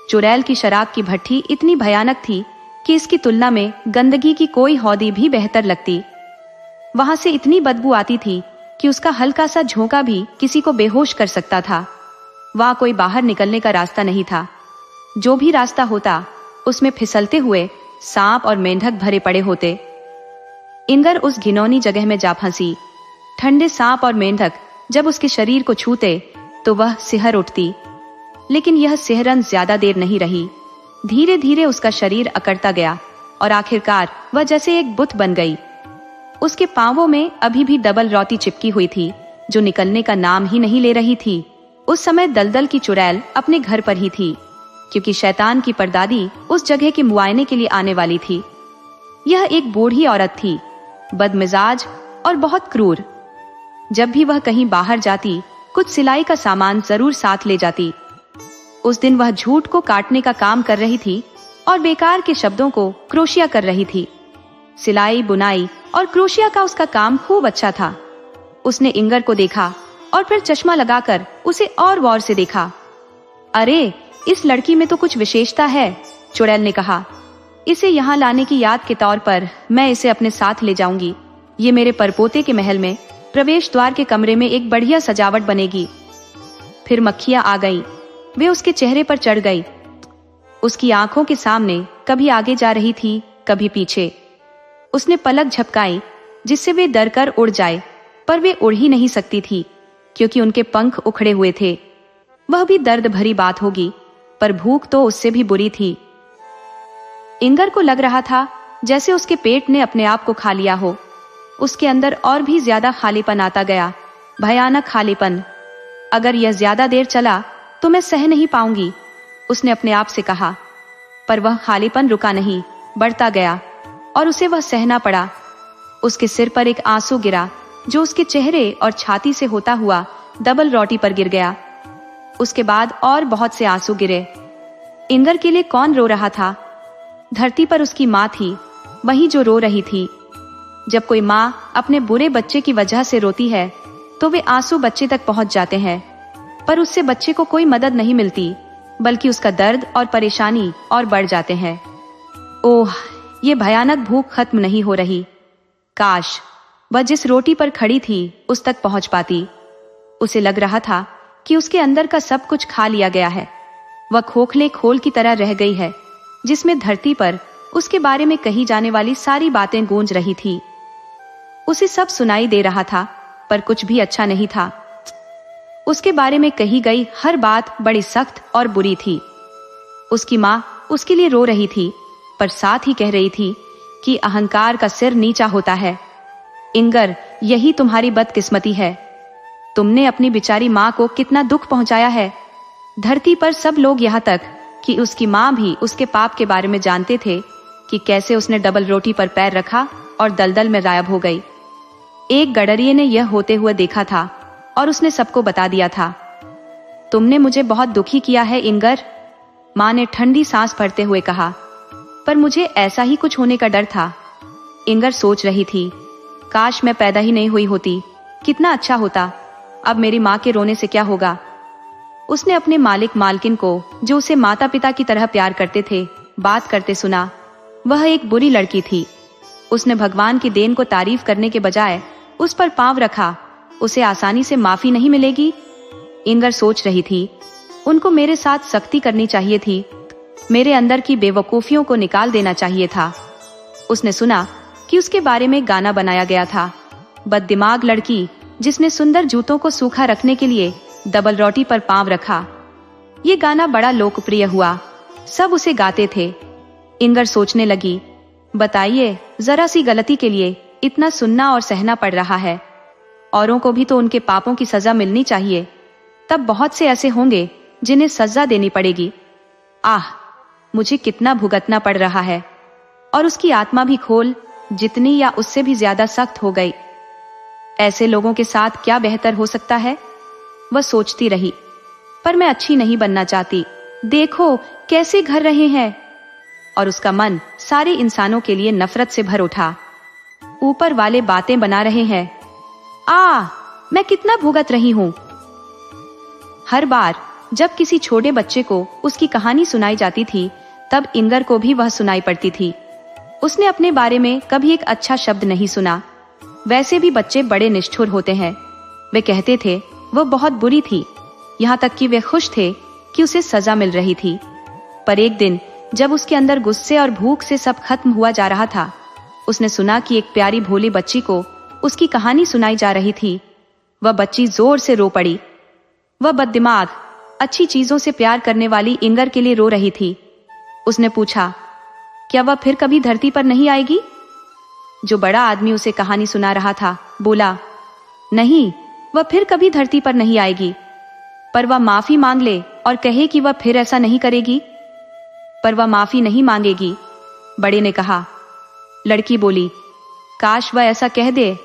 चुड़ैल की शराब की भट्ठी इतनी भयानक थी कि इसकी तुलना में गंदगी की कोई हौदी भी बेहतर लगती। वहां से इतनी बदबू आती थी कि उसका हल्का सा झोंका भी किसी को बेहोश कर सकता था। वहां कोई बाहर निकलने का रास्ता नहीं था। जो भी रास्ता होता उसमें फिसलते हुए सांप और मेंढक भरे पड़े होते। इंगर उस घिनौनी जगह में जा फंसी। ठंडे सांप और मेंढक जब उसके शरीर को छूते तो वह सिहर उठती, लेकिन यह सिहरन ज्यादा देर नहीं रही। धीरे धीरे उसका शरीर अकड़ता गया और आखिरकार वह जैसे एक बुत बन गई। उसके पांवों में अभी भी डबल रॉटी चिपकी हुई थी, जो निकलने का नाम ही नहीं ले रही थी। उस समय दलदल की चुड़ैल अपने घर पर ही थी, क्योंकि शैतान की परदादी उस जगह के मुआयने के लिए आने वाली थी। यह एक बूढ़ी औरत थी, बदमिजाज और बहुत क्रूर। जब भी वह कहीं बाहर जाती, कुछ सिलाई का सामान जरूर साथ ले जाती। उस दिन वह झूठ को काटने का काम कर रही थी और बेकार के शब्दों को क्रोशिया कर रही थी। सिलाई, बुनाई और क्रोशिया का उसका काम खूब अच्छा था। उसने इंगर को देखा और फिर चश्मा लगाकर उसे और गौर से देखा। अरे, इस लड़की में तो कुछ विशेषता है, चुड़ैल ने कहा। इसे यहाँ लाने की याद के तौर पर मैं इसे अपने साथ ले जाऊंगी। ये मेरे परपोते के महल में प्रवेश द्वार के कमरे में एक बढ़िया सजावट बनेगी। फिर मक्खियां आ गईं। वे उसके चेहरे पर चढ़ गई। उसकी आंखों के सामने कभी आगे जा रही थी, कभी पीछे। उसने पलक झपकाई जिससे वे डर कर उड़ जाए, पर वे उड़ ही नहीं सकती थी क्योंकि उनके पंख उखड़े हुए थे। वह भी दर्द भरी बात होगी, पर भूख तो उससे भी बुरी थी। इंगर को लग रहा था जैसे उसके पेट ने अपने आप को खा लिया हो। उसके अंदर और भी ज्यादा खालीपन आता गया, भयानक खालीपन। अगर यह ज्यादा देर चला तो मैं सह नहीं पाऊंगी, उसने अपने आप से कहा। पर वह खालीपन रुका नहीं, बढ़ता गया और उसे वह सहना पड़ा। उसके सिर पर एक आंसू गिरा जो उसके चेहरे और छाती से होता हुआ डबल रोटी पर गिर गया। उसके बाद और बहुत से आंसू गिरे। इंगर के लिए कौन रो रहा था? धरती पर उसकी माँ थी, वही जो रो रही थी। जब कोई माँ अपने बुरे बच्चे की वजह से रोती है तो वे आंसू बच्चे तक पहुंच जाते हैं, पर उससे बच्चे को कोई मदद नहीं मिलती, बल्कि उसका दर्द और परेशानी और बढ़ जाते हैं। ओह, ये भयानक भूख खत्म नहीं हो रही। काश वह जिस रोटी पर खड़ी थी उस तक पहुंच पाती। उसे लग रहा था कि उसके अंदर का सब कुछ खा लिया गया है। वह खोखले खोल की तरह रह गई है, जिसमें धरती पर उसके बारे में कही जाने वाली सारी बातें गूंज रही थी। उसे सब सुनाई दे रहा था, पर कुछ भी अच्छा नहीं था। उसके बारे में कही गई हर बात बड़ी सख्त और बुरी थी। उसकी माँ उसके लिए रो रही थी, पर साथ ही कह रही थी कि अहंकार का सिर नीचा होता है। इंगर, यही तुम्हारी बदकिस्मती है। तुमने अपनी बेचारी माँ को कितना दुख पहुंचाया है। धरती पर सब लोग यहाँ तक कि उसकी माँ भी उसके पाप के बारे में जानते थे कि कैसे उसने डबल रोटी पर पैर रखा और दलदल में गायब हो गई। एक गडरिये ने यह होते हुए देखा था और उसने सबको बता दिया था। तुमने मुझे बहुत दुखी किया है इंगर, माँ ने ठंडी सांस भरते हुए कहा। पर मुझे ऐसा ही कुछ होने का डर था। इंगर सोच रही थी, काश मैं पैदा ही नहीं हुई होती, कितना अच्छा होता। अब मेरी माँ के रोने से क्या होगा। उसने अपने मालिक मालकिन को, जो उसे माता पिता की तरह प्यार करते थे, बात करते सुना। वह एक बुरी लड़की थी। उसने भगवान की देन को तारीफ करने के बजाय उस पर पांव रखा। उसे आसानी से माफी नहीं मिलेगी। इंगर सोच रही थी, उनको मेरे साथ सख्ती करनी चाहिए थी, मेरे अंदर की बेवकूफियों को निकाल देना चाहिए था। उसने सुना कि उसके बारे में गाना बनाया गया था, बददिमाग लड़की जिसने सुंदर जूतों को सूखा रखने के लिए डबल रोटी पर पांव रखा। ये गाना बड़ा लोकप्रिय हुआ, सब उसे गाते थे। इंगर सोचने लगी, बताइए, जरा सी गलती के लिए इतना सुनना और सहना पड़ रहा है। औरों को भी तो उनके पापों की सजा मिलनी चाहिए। तब बहुत से ऐसे होंगे जिन्हें सजा देनी पड़ेगी। आह, मुझे कितना भुगतना पड़ रहा है। और उसकी आत्मा भी खोल जितनी या उससे भी ज्यादा सख्त हो गई। ऐसे लोगों के साथ क्या बेहतर हो सकता है, वह सोचती रही। पर मैं अच्छी नहीं बनना चाहती। देखो कैसे घर रहे हैं। और उसका मन सारे इंसानों के लिए नफरत से भर उठा। ऊपर वाले बातें बना रहे हैं। मैं कितना भुगत रही हूं। हर बार जब किसी छोटे बच्चे को उसकी कहानी सुनाई जाती थी, तब इंगर को भी वह सुनाई पड़ती थी। उसने अपने बारे में कभी एक अच्छा शब्द नहीं सुना। वैसे भी बच्चे बड़े निष्ठुर होते हैं। वे कहते थे वह बहुत बुरी थी, यहाँ तक कि वे खुश थे कि उसे सजा मिल रही थी। पर एक दिन जब उसके अंदर गुस्से और भूख से सब खत्म हुआ जा रहा था, उसने सुना कि एक प्यारी भोली बच्ची को उसकी कहानी सुनाई जा रही थी। वह बच्ची जोर से रो पड़ी। वह बददिमाग, अच्छी चीजों से प्यार करने वाली इंगर के लिए रो रही थी। उसने पूछा, क्या वह फिर कभी धरती पर नहीं आएगी? जो बड़ा आदमी उसे कहानी सुना रहा था बोला, नहीं, वह फिर कभी धरती पर नहीं आएगी, पर वह माफी मांग ले और कहे कि वह फिर ऐसा नहीं करेगी। पर वह माफी नहीं मांगेगी, बड़े ने कहा। लड़की बोली, काश वह ऐसा कह दे।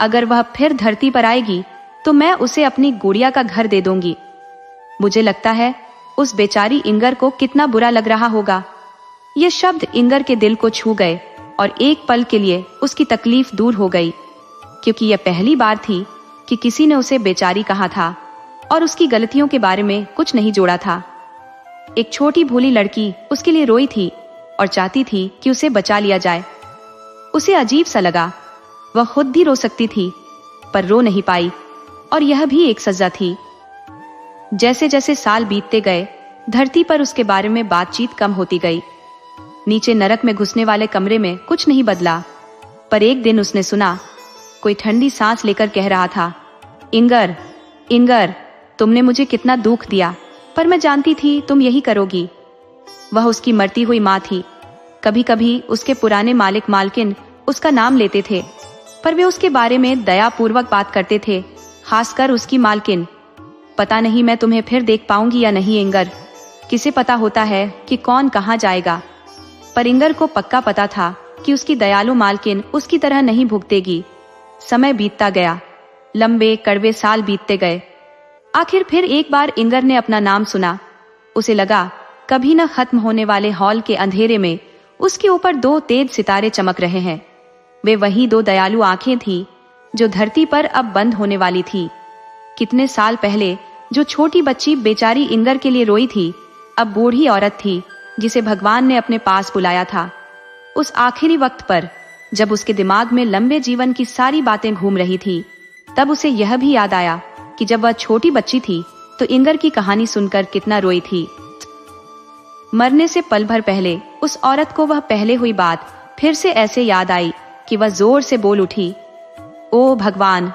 अगर वह फिर धरती पर आएगी तो मैं उसे अपनी गुड़िया का घर दे दूंगी। मुझे लगता है उस बेचारी इंगर को कितना बुरा लग रहा होगा। ये शब्द इंगर के दिल को छू गए और एक पल के लिए उसकी तकलीफ दूर हो गई, क्योंकि यह पहली बार थी कि किसी ने उसे बेचारी कहा था और उसकी गलतियों के बारे में कुछ नहीं जोड़ा था। एक छोटी भोली लड़की उसके लिए रोई थी और चाहती थी कि उसे बचा लिया जाए। उसे अजीब सा लगा। वह खुद भी रो सकती थी, पर रो नहीं पाई, और यह भी एक सजा थी। जैसे जैसे साल बीतते गए, धरती पर उसके बारे में बातचीत कम होती गई। नीचे नरक में घुसने वाले कमरे में कुछ नहीं बदला, पर एक दिन उसने सुना कोई ठंडी सांस लेकर कह रहा था, इंगर, इंगर, तुमने मुझे कितना दुख दिया, पर मैं जानती थी तुम यही करोगी। वह उसकी मरती हुई माँ थी। कभी कभी उसके पुराने मालिक मालकिन उसका नाम लेते थे, पर वे उसके बारे में दयापूर्वक बात करते थे, खासकर उसकी मालकिन। पता नहीं मैं तुम्हें फिर देख पाऊंगी या नहीं इंगर, किसे पता होता है कि कौन कहाँ जाएगा। पर इंगर को पक्का पता था कि उसकी दयालु मालकिन उसकी तरह नहीं भुगतेगी। समय बीतता गया, लंबे कड़वे साल बीतते गए। आखिर फिर एक बार इंगर ने अपना नाम सुना। उसे लगा कभी न खत्म होने वाले हॉल के अंधेरे में उसके ऊपर दो तेज सितारे चमक रहे हैं। वे वही दो दयालु आंखें थी जो धरती पर अब बंद होने वाली थी। कितने साल पहले जो छोटी बच्ची बेचारी इंगर के लिए रोई थी, अब बूढ़ी औरत थी जिसे भगवान ने अपने पास बुलाया था। उस आखिरी वक्त पर जब उसके दिमाग में लंबे जीवन की सारी बातें घूम रही थी, तब उसे यह भी याद आया कि जब वह छोटी बच्ची थी तो इंगर की कहानी सुनकर कितना रोई थी। मरने से पल भर पहले उस औरत को वह पहले हुई बात फिर से ऐसे याद आई कि वह जोर से बोल उठी, ओ भगवान,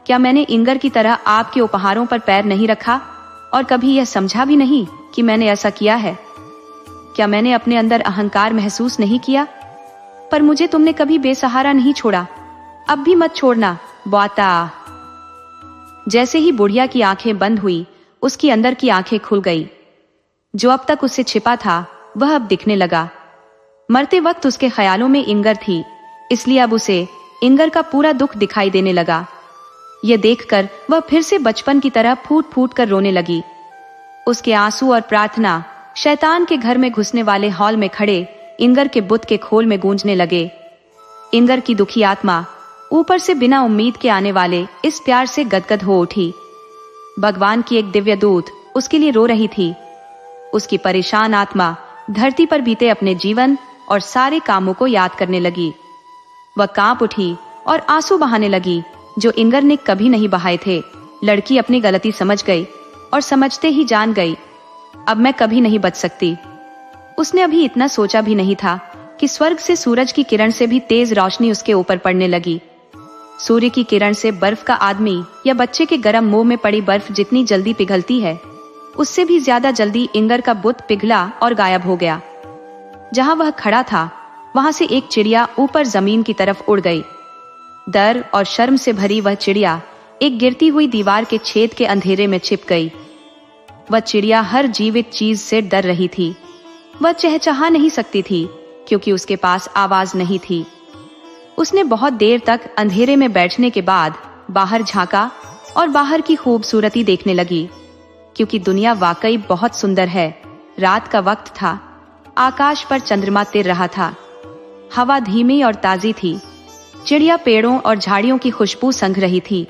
क्या मैंने इंगर की तरह आपके उपहारों पर पैर नहीं रखा और कभी यह समझा भी नहीं कि मैंने ऐसा किया है? क्या मैंने अपने अंदर अहंकार महसूस नहीं किया? पर मुझे तुमने कभी बेसहारा नहीं छोड़ा, अब भी मत छोड़ना बाता। जैसे ही बुढ़िया की आंखें बंद हुई, उसकी अंदर की आंखें खुल गई। जो अब तक उससे छिपा था वह अब दिखने लगा। मरते वक्त उसके ख्यालों में इंगर थी, इसलिए अब उसे इंगर का पूरा दुख दिखाई देने लगा। यह देखकर वह फिर से बचपन की तरह फूट फूट कर रोने लगी। उसके आंसू और प्रार्थना शैतान के घर में घुसने वाले हॉल में खड़े इंगर के बुत के खोल में गूंजने लगे। इंगर की दुखी आत्मा ऊपर से बिना उम्मीद के आने वाले इस प्यार से गदगद हो उठी। भगवान की एक दिव्य दूत उसके लिए रो रही थी। उसकी परेशान आत्मा धरती पर बीते अपने जीवन और सारे कामों को याद करने लगी। वह कांप उठी और आंसू बहाने लगी जो इंगर ने कभी नहीं बहाए थे। लड़की अपनी गलती समझ गई और समझते ही जान गई, अब मैं कभी नहीं बच सकती। उसने अभी इतना सोचा भी नहीं था कि स्वर्ग से सूरज की किरण से भी तेज रोशनी उसके ऊपर पड़ने लगी। सूर्य की किरण से बर्फ का आदमी या बच्चे के गर्म मुंह में पड़ी बर्फ जितनी जल्दी पिघलती है, उससे भी ज्यादा जल्दी इंगर का बुत पिघला और गायब हो गया। जहां वह खड़ा था वहां से एक चिड़िया ऊपर जमीन की तरफ उड़ गई। डर और शर्म से भरी वह चिड़िया एक गिरती हुई दीवार के छेद के अंधेरे में छिप गई। वह चिड़िया हर जीवित चीज से डर रही थी। वह चहचहा नहीं सकती थी क्योंकि उसके पास आवाज नहीं थी। उसने बहुत देर तक अंधेरे में बैठने के बाद बाहर झांका और बाहर की खूबसूरती देखने लगी, क्योंकि दुनिया वाकई बहुत सुंदर है। रात का वक्त था, आकाश पर चंद्रमा तिर रहा था, हवा धीमी और ताजी थी, चिड़िया पेड़ों और झाड़ियों की खुशबू संघ रही थी।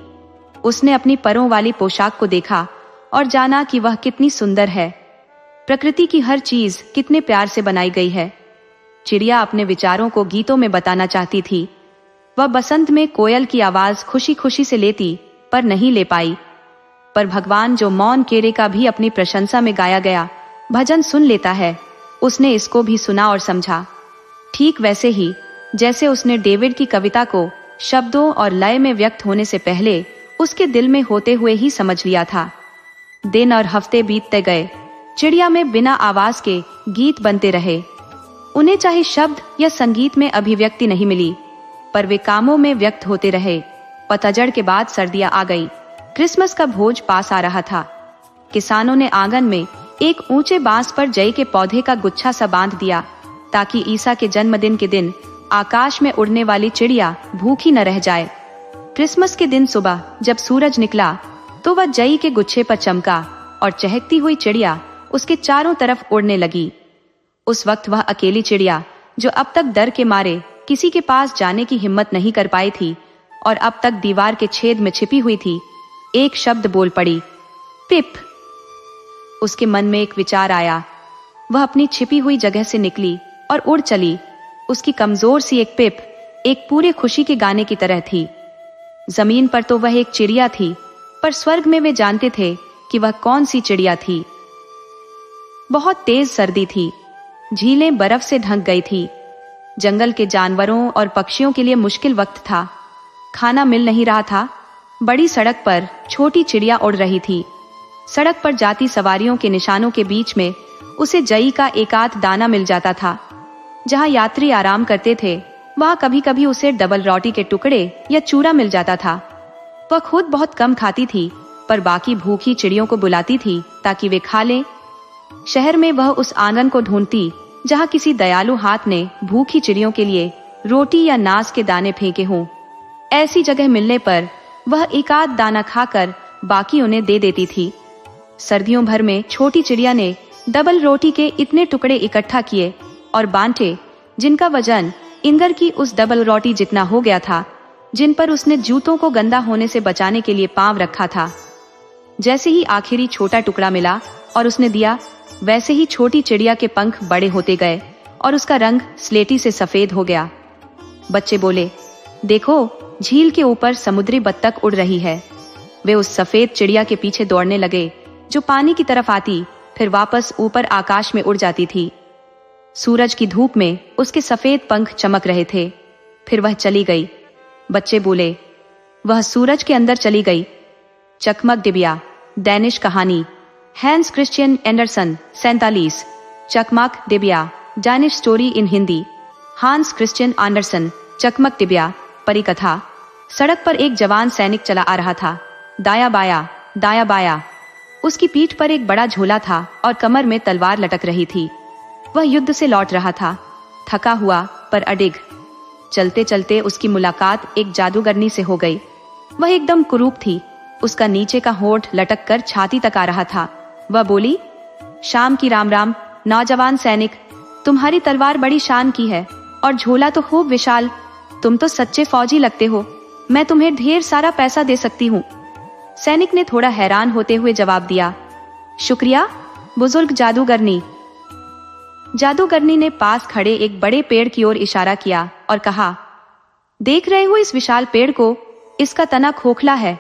उसने अपनी परों वाली पोशाक को देखा और जाना कि वह कितनी सुंदर है। प्रकृति की हर चीज कितने प्यार से बनाई गई है। चिड़िया अपने विचारों को गीतों में बताना चाहती थी। वह बसंत में कोयल की आवाज खुशी खुशी से लेती, पर नहीं ले पाई। पर भगवान जो मौन केरे का भी अपनी प्रशंसा में गाया गया, भजन सुन लेता है। उसने इसको भी सुना और समझा, ठीक वैसे ही जैसे उसने डेविड की कविता को शब्दों और लय में व्यक्त होने से पहले उसके दिल में होते हुए ही समझ लिया था। दिन और हफ्ते बीतते गए। चिड़िया में बिना आवाज के गीत बनते रहे। उन्हें चाहे शब्द या संगीत में अभिव्यक्ति नहीं मिली, पर वे कामों में व्यक्त होते रहे। पतझड़ के बाद सर्दियां आ गई। क्रिसमस का भोज पास आ रहा था। किसानों ने आंगन में एक ऊंचे बांस पर जई के पौधे का गुच्छा सा बांध दिया, ताकि ईसा के जन्मदिन के दिन आकाश में उड़ने वाली चिड़िया भूखी न रह जाए। क्रिसमस के दिन सुबह जब सूरज निकला तो वह जई के गुच्छे पर चमका और चहकती हुई चिड़िया उसके चारों तरफ उड़ने लगी। उस वक्त वह अकेली चिड़िया, जो अब तक डर के मारे किसी के पास जाने की हिम्मत नहीं कर पाई थी और अब तक दीवार के छेद में छिपी हुई थी, एक शब्द बोल पड़ी, पिप। उसके मन में एक विचार आया। वह अपनी छिपी हुई जगह से निकली और उड़ चली। उसकी कमजोर सी एक पिप एक पूरे खुशी के गाने की तरह थी। जमीन पर तो वह एक चिड़िया थी, पर स्वर्ग में वे जानते थे कि वह कौन सी चिड़िया थी। बहुत तेज सर्दी थी। झीलें बर्फ से ढक गई थी। जंगल के जानवरों और पक्षियों के लिए मुश्किल वक्त था। खाना मिल नहीं रहा था। बड़ी सड़क पर छोटी चिड़िया उड़ रही थी। सड़क पर जाती सवारियों के निशानों के बीच में उसे जई का एकाध दाना मिल जाता था। जहां यात्री आराम करते थे, वहां कभी कभी उसे डबल रोटी के टुकड़े या चूरा मिल जाता था। वह खुद बहुत कम खाती थी, पर बाकी भूखी चिड़ियों को बुलाती थी ताकि वे खा लें। शहर में वह उस आंगन को ढूंढती जहां किसी दयालु हाथ ने भूखी चिड़ियों के लिए रोटी या नाज के दाने फेंके हों। ऐसी जगह मिलने पर वह एकाध दाना खाकर बाकी उन्हें दे देती थी। सर्दियों भर में छोटी चिड़िया ने डबल रोटी के इतने टुकड़े इकट्ठा किए और बांटे, जिनका वजन इंगर की उस डबल रोटी जितना हो गया था, जिन पर उसने जूतों को गंदा होने से बचाने के लिए पांव रखा था। जैसे ही आखिरी छोटा टुकड़ा मिला और उसने दिया, वैसे ही छोटी चिड़िया के पंख बड़े होते गए और उसका रंग स्लेटी से सफेद हो गया। बच्चे बोले, देखो, झील के ऊपर समुद्री बत्तख उड़ रही है। वे उस सफेद चिड़िया के पीछे दौड़ने लगे, जो पानी की तरफ आती फिर वापस ऊपर आकाश में उड़ जाती थी। सूरज की धूप में उसके सफेद पंख चमक रहे थे। फिर वह चली गई। बच्चे बोले, वह सूरज के अंदर चली गई। चकमक डिबिया, डैनिश कहानी, हैंस क्रिश्चियन एंडरसन 47। चकमक डिबिया, Danish story in Hindi, Hans Christian Anderson. चकमक डिबिया, परिकथा। सड़क पर एक जवान सैनिक चला आ रहा था। दाया बाया, दाया बाया। उसकी पीठ पर एक बड़ा झोला था और कमर में तलवार लटक रही थी। वह युद्ध से लौट रहा था, थका हुआ पर अडिग। चलते चलते उसकी मुलाकात एक जादूगरनी से हो गई। वह एकदम कुरूप थी। उसका नीचे का होंठ लटक कर छाती तक आ रहा था। वह बोली, शाम की राम राम नौजवान सैनिक, तुम्हारी तलवार बड़ी शान की है और झोला तो खूब विशाल। तुम तो सच्चे फौजी लगते हो। मैं तुम्हें ढेर सारा पैसा दे सकती हूँ। सैनिक ने थोड़ा हैरान होते हुए जवाब दिया, शुक्रिया बुजुर्ग जादूगरनी। जादूगरनी ने पास खड़े एक बड़े पेड़ की ओर इशारा किया और कहा, देख रहे हो इस विशाल पेड़ को? इसका तना खोखला है।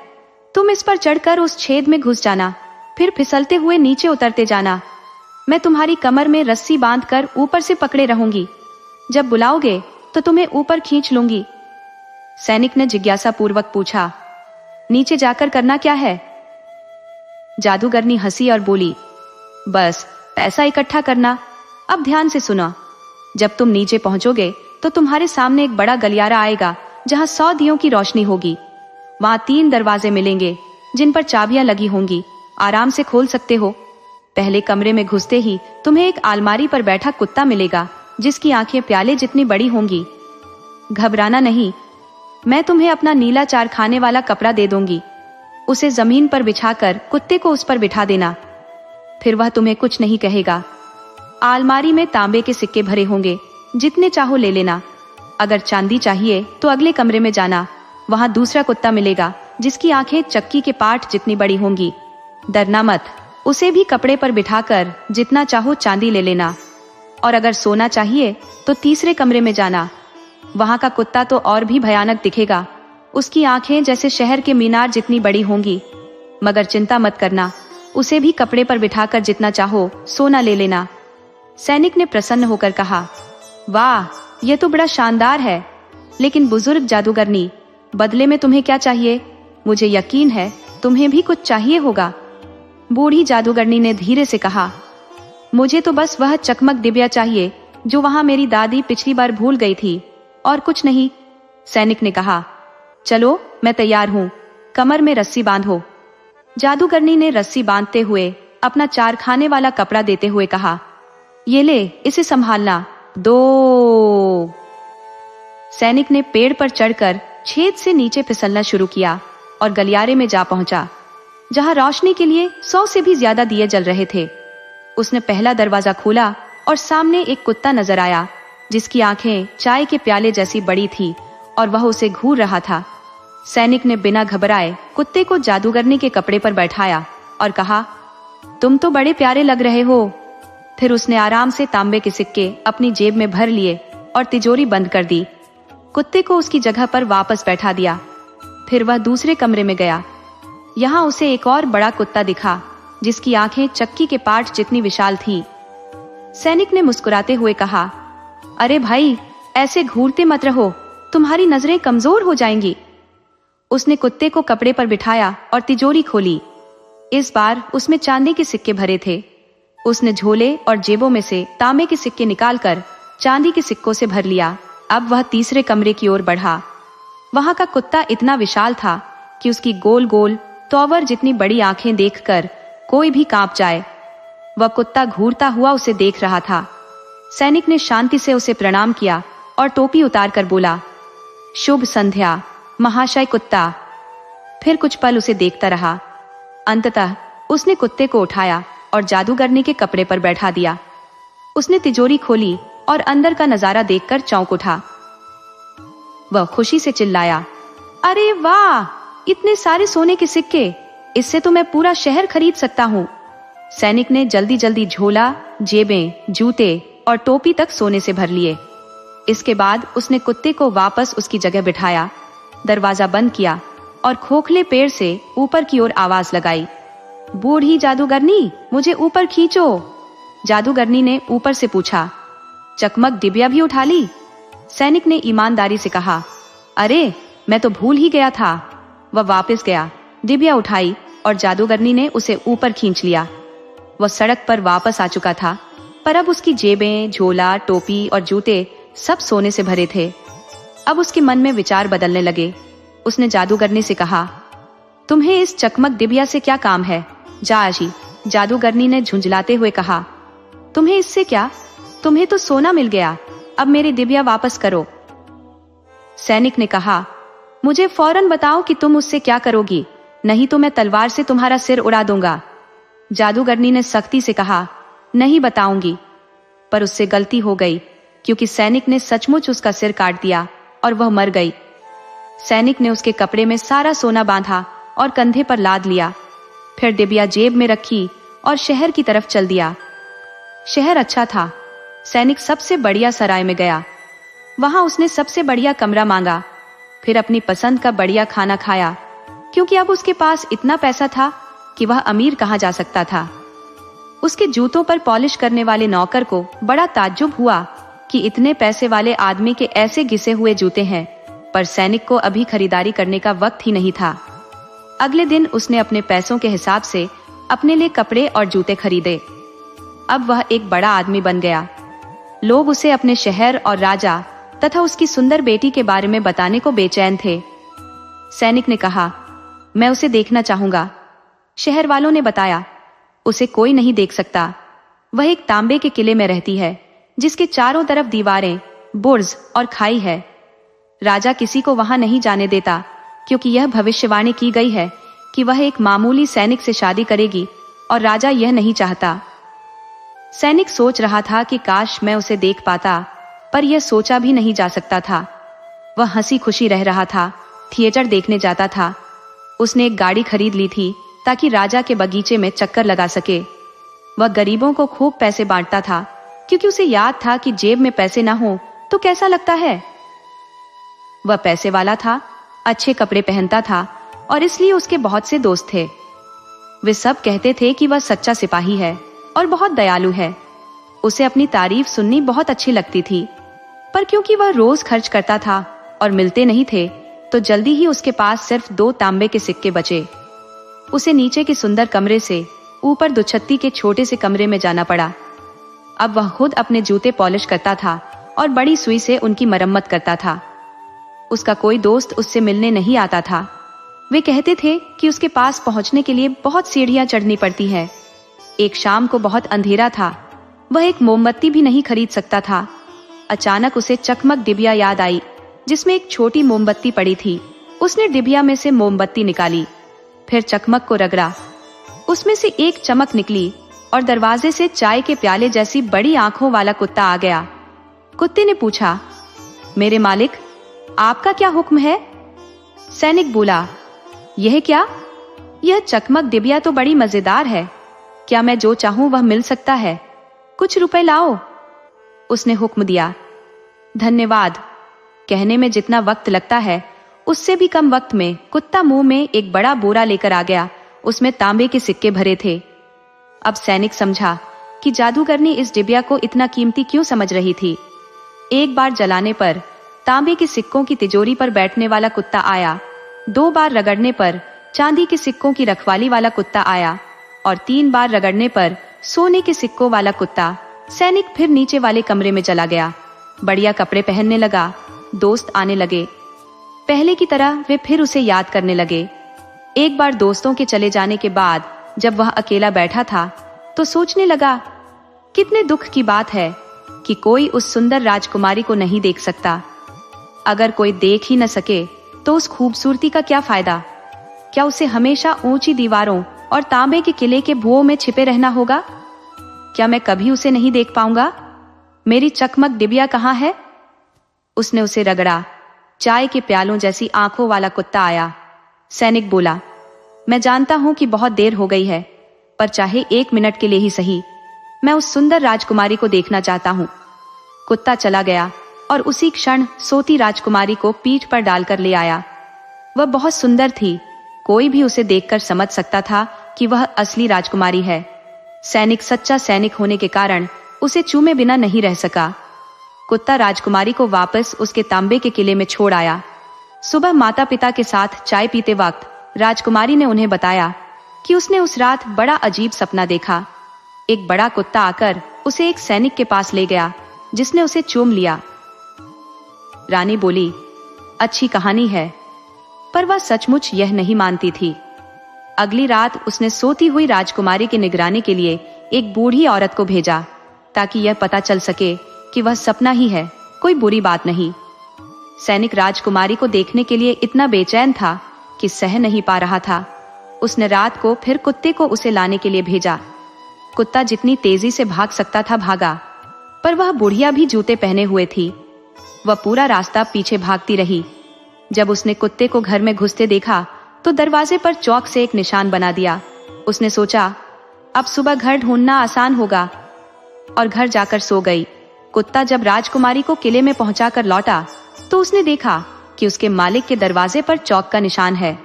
तुम इस पर चढ़कर उस छेद में घुस जाना, फिर फिसलते हुए नीचे उतरते जाना। मैं तुम्हारी कमर में रस्सी बांधकर ऊपर से पकड़े रहूंगी। जब बुलाओगे तो तुम्हें ऊपर खींच लूंगी। सैनिक ने जिज्ञासा पूर्वक पूछा, नीचे जाकर करना क्या है? जादूगरनी हंसी और बोली, बस पैसा इकट्ठा करना। अब ध्यान से सुनो। जब तुम नीचे पहुंचोगे तो तुम्हारे सामने एक बड़ा गलियारा आएगा जहां 100 दियों की रोशनी होगी। वहां 3 दरवाजे मिलेंगे जिन पर चाबियां लगी होंगी। आराम से खोल सकते हो। पहले कमरे में घुसते ही तुम्हें एक अलमारी पर बैठा कुत्ता मिलेगा जिसकी आंखें प्याले जितनी बड़ी होंगी। घबराना नहीं, मैं तुम्हें अपना नीला चारखाने वाला कपड़ा दे दूंगी। उसे जमीन पर बिछाकर कुत्ते को उस पर बिठा देना। फिर वह तुम्हें कुछ नहीं कहेगा। अलमारी में तांबे के सिक्के भरे होंगे, जितने चाहो ले लेना। अगर चांदी चाहिए तो अगले कमरे में जाना। वहां दूसरा कुत्ता मिलेगा जिसकी आंखें चक्की के पाट जितनी बड़ी होंगी। डरना मत, उसे भी कपड़े पर बिठाकर जितना चाहो चांदी ले लेना। और अगर सोना चाहिए तो तीसरे कमरे में जाना। वहां का कुत्ता तो और भी भयानक दिखेगा। उसकी आंखें जैसे शहर के मीनार जितनी बड़ी होंगी। मगर चिंता मत करना, उसे भी कपड़े पर बिठाकर जितना चाहो सोना ले लेना। सैनिक ने प्रसन्न होकर कहा, वाह, यह तो बड़ा शानदार है। लेकिन बुजुर्ग जादूगरनी, बदले में तुम्हें क्या चाहिए? मुझे यकीन है तुम्हें भी कुछ चाहिए होगा। बूढ़ी जादूगरनी ने धीरे से कहा, मुझे तो बस वह चकमक डिबिया चाहिए जो वहां मेरी दादी पिछली बार भूल गई थी, और कुछ नहीं। सैनिक ने कहा, चलो मैं तैयार हूं, कमर में रस्सी बांधो। जादूगरनी ने रस्सी बांधते हुए अपना चारखाने वाला कपड़ा देते हुए कहा, ये ले, इसे संभालना। दो। सैनिक ने पेड़ पर चढ़कर छेद से नीचे फिसलना शुरू किया और गलियारे में जा पहुंचा, जहां रोशनी के लिए 100 से भी ज्यादा दिए जल रहे थे। उसने पहला दरवाजा खोला और सामने एक कुत्ता नजर आया, जिसकी आंखें चाय के प्याले जैसी बड़ी थी और वह उसे घूर रहा था। सैनिक ने बिना घबराए कुत्ते को जादूगरनी के कपड़े पर बैठाया और कहा, तुम तो बड़े प्यारे लग रहे हो। फिर उसने आराम से तांबे के सिक्के अपनी जेब में भर लिए और तिजोरी बंद कर दी। कुत्ते को उसकी जगह पर वापस बैठा दिया। फिर वह दूसरे कमरे में गया। यहाँ उसे एक और बड़ा कुत्ता दिखा, जिसकी आंखें चक्की के पार्ट जितनी विशाल थी। सैनिक ने मुस्कुराते हुए कहा, अरे भाई, ऐसे घूरते मत रहो, तुम्हारी नजरें कमजोर हो जाएंगी। उसने कुत्ते को कपड़े पर बिठाया और तिजोरी खोली। इस बार उसमें चांदी के सिक्के भरे थे। उसने झोले और जेबों में से तांबे के सिक्के निकालकर चांदी के सिक्कों से भर लिया। अब वह तीसरे कमरे की ओर बढ़ा। वहां का कुत्ता इतना विशाल था कि उसकी गोल गोल तोवर जितनी बड़ी आंखें देखकर कोई भी कांप जाए। वह कुत्ता घूरता हुआ उसे देख रहा था। सैनिक ने शांति से उसे प्रणाम किया और टोपी उतार कर बोला, शुभ संध्या महाशय कुत्ता। फिर कुछ पल उसे देखता रहा। अंततः उसने कुत्ते को उठाया और जादूगरनी के कपड़े पर बैठा दिया। उसने तिजोरी खोली और अंदर का नजारा देखकर चौंक उठा। वह खुशी से चिल्लाया, अरे वाह, इतने सारे सोने के सिक्के, इससे तो मैं पूरा शहर खरीद सकता हूँ। सैनिक ने जल्दी जल्दी झोला, जेबें, जूते और टोपी तक सोने से भर लिए। इसके बाद उसने कुत्ते को वापस उसकी जगह बिठाया, दरवाजा बंद किया और खोखले पेड़ से ऊपर की ओर आवाज लगाई, बूढ़ी जादूगरनी, मुझे ऊपर खींचो। जादूगरनी ने ऊपर से पूछा, चकमक डिबिया भी उठा ली? सैनिक ने ईमानदारी से कहा, अरे मैं तो भूल ही गया था। वह वापस गया, डिबिया उठाई और जादूगरनी ने उसे ऊपर खींच लिया। वह सड़क पर वापस आ चुका था, पर अब उसकी जेबें, झोला, टोपी और जूते सब सोने से भरे थे। अब उसके मन में विचार बदलने लगे। उसने जादूगरनी से कहा, तुम्हें इस चकमक डिबिया से क्या काम है? जा आशी। जादूगरनी ने झुंझलाते हुए कहा, तुम्हें इससे क्या? तुम्हें तो सोना मिल गया, अब मेरी डिबिया वापस करो। सैनिक ने कहा, मुझे फौरन बताओ कि तुम उससे क्या करोगी, नहीं तो मैं तलवार से तुम्हारा सिर उड़ा दूंगा। जादूगरनी ने सख्ती से कहा, नहीं बताऊंगी। पर उससे गलती हो गई, क्योंकि सैनिक ने सचमुच उसका सिर काट दिया और वह मर गई। सैनिक ने उसके कपड़े में सारा सोना बांधा और कंधे पर लाद लिया। फिर डिबिया जेब में रखी और शहर की तरफ चल दिया। शहर अच्छा था। सैनिक सबसे बढ़िया सराय में गया। वहां उसने सबसे बढ़िया कमरा मांगा, फिर अपनी पसंद का बढ़िया खाना खाया, क्योंकि अब उसके पास इतना पैसा था कि वह अमीर कहा जा सकता था। उसके जूतों पर पॉलिश करने वाले नौकर को बड़ा ताज्जुब हुआ कि इतने पैसे वाले आदमी के ऐसे घिसे हुए जूते हैं, पर सैनिक को अभी खरीदारी करने का वक्त ही नहीं था। अगले दिन उसने अपने पैसों के हिसाब से अपने लिए कपड़े और जूते खरीदे। अब वह एक बड़ा आदमी बन गया। लोग उसे अपने शहर और राजा तथा उसकी सुंदर बेटी के बारे में बताने को बेचैन थे। सैनिक ने कहा, मैं उसे देखना चाहूंगा। शहर वालों ने बताया, उसे कोई नहीं देख सकता। वह एक तांबे के किले में रहती है, जिसके चारों तरफ दीवारें, बुर्ज और खाई है। राजा किसी को वहां नहीं जाने देता, क्योंकि यह भविष्यवाणी की गई है कि वह एक मामूली सैनिक से शादी करेगी, और राजा यह नहीं चाहता। सैनिक सोच रहा था कि काश मैं उसे देख पाता, पर यह सोचा भी नहीं जा सकता था। वह हंसी खुशी रह रहा था, थिएटर देखने जाता था। उसने एक गाड़ी खरीद ली थी ताकि राजा के बगीचे में चक्कर लगा सके। वह गरीबों को खूब पैसे बांटता था, क्योंकि उसे याद था कि जेब में पैसे ना हो तो कैसा लगता है। वह पैसे वाला था, अच्छे कपड़े पहनता था और इसलिए उसके बहुत से दोस्त थे। वे सब कहते थे कि वह सच्चा सिपाही है और बहुत दयालु है। उसे अपनी तारीफ सुननी बहुत अच्छी लगती थी, पर क्योंकि वह रोज खर्च करता था और मिलते नहीं थे, तो जल्दी ही उसके पास सिर्फ 2 तांबे के सिक्के बचे। उसे नीचे के सुंदर कमरे से ऊपर दुछत्ती के छोटे से कमरे में जाना पड़ा। अब वह खुद अपने जूते पॉलिश करता था और बड़ी सुई से उनकी मरम्मत करता था। उसका कोई दोस्त उससे मिलने नहीं आता था। वे कहते थे कि उसके पास पहुंचने के लिए बहुत सीढ़ियां चढ़नी पड़ती है। एक शाम को बहुत अंधेरा था, वह एक मोमबत्ती भी नहीं खरीद सकता था। अचानक उसे चकमक डिबिया याद आई, जिसमें एक छोटी मोमबत्ती पड़ी थी। उसने डिबिया में से मोमबत्ती निकाली, फिर चकमक को रगड़ा। उसमें से एक चमक निकली और दरवाजे से चाय के प्याले जैसी बड़ी आंखों वाला कुत्ता आ गया। कुत्ते ने पूछा, मेरे मालिक, आपका क्या हुक्म है? सैनिक बोला, यह क्या? यह चकमक डिबिया तो बड़ी मजेदार है। क्या मैं जो चाहूं वह मिल सकता है? कुछ रुपए लाओ। उसने हुक्म दिया। धन्यवाद। कहने में जितना वक्त लगता है, उससे भी कम वक्त में कुत्ता मुंह में एक बड़ा बोरा लेकर आ गया। उसमें तांबे के सिक्के भरे थे। अब सैनिक समझा कि जादूगरनी इस डिबिया को इतना कीमती क्यों समझ रही थी। एक बार जलाने पर तांबे के सिक्कों की तिजोरी पर बैठने वाला कुत्ता आया, 2 बार रगड़ने पर चांदी के सिक्कों की रखवाली वाला कुत्ता आया और 3 बार रगड़ने पर सोने के सिक्कों वाला कुत्ता। सैनिक फिर नीचे वाले कमरे में चला गया, बढ़िया कपड़े पहनने लगा। दोस्त आने लगे। पहले की तरह वे फिर उसे याद करने लगे। एक बार दोस्तों के चले जाने के बाद जब वह अकेला बैठा था, तो सोचने लगा, कितने दुख की बात है कि कोई उस सुंदर राजकुमारी को नहीं देख सकता। अगर कोई देख ही न सके तो उस खूबसूरती का क्या फायदा? क्या उसे हमेशा ऊंची दीवारों और तांबे के किले के भुओं में छिपे रहना होगा? क्या मैं कभी उसे नहीं देख पाऊंगा? मेरी चकमक डिबिया कहाँ है? उसने उसे रगड़ा। चाय के प्यालों जैसी आंखों वाला कुत्ता आया। सैनिक बोला, मैं जानता हूं कि बहुत देर हो गई है, पर चाहे 1 मिनट के लिए ही सही, मैं उस सुंदर राजकुमारी को देखना चाहता हूं। कुत्ता चला गया और उसी क्षण सोती राजकुमारी को पीठ पर डालकर ले आया। वह बहुत सुंदर थी। कोई भी उसे देखकर समझ सकता था कि वह असली राजकुमारी है। सैनिक सच्चा सैनिक होने के कारण उसे चूमे बिना नहीं रह सका। कुत्ता राजकुमारी को वापस उसके तांबे के किले में छोड़ आया। सुबह माता पिता के साथ चाय पीते वक्त राजकुमारी ने उन्हें बताया कि उसने उस रात बड़ा अजीब सपना देखा। एक बड़ा कुत्ता आकर उसे एक सैनिक के पास ले गया, जिसने उसे चूम लिया। रानी बोली, अच्छी कहानी है, पर वह सचमुच यह नहीं मानती थी। अगली रात उसने सोती हुई राजकुमारी की निगरानी के लिए एक बूढ़ी औरत को भेजा, ताकि यह पता चल सके कि वह सपना ही है, कोई बुरी बात नहीं। सैनिक राजकुमारी को देखने के लिए इतना बेचैन था कि सह नहीं पा रहा था। उसने रात को फिर कुत्ते को उसे लाने के लिए भेजा। कुत्ता जितनी तेजी से भाग सकता था भागा, पर वह बुढ़िया भी जूते पहने हुए थी। वह पूरा रास्ता पीछे भागती रही। जब उसने कुत्ते को घर में घुसते देखा तो दरवाजे पर चौक से एक निशान बना दिया। उसने सोचा, अब सुबह घर ढूंढना आसान होगा, और घर जाकर सो गई। कुत्ता जब राजकुमारी को किले में पहुंचाकर लौटा तो उसने देखा कि उसके मालिक के दरवाजे पर चौक का निशान है।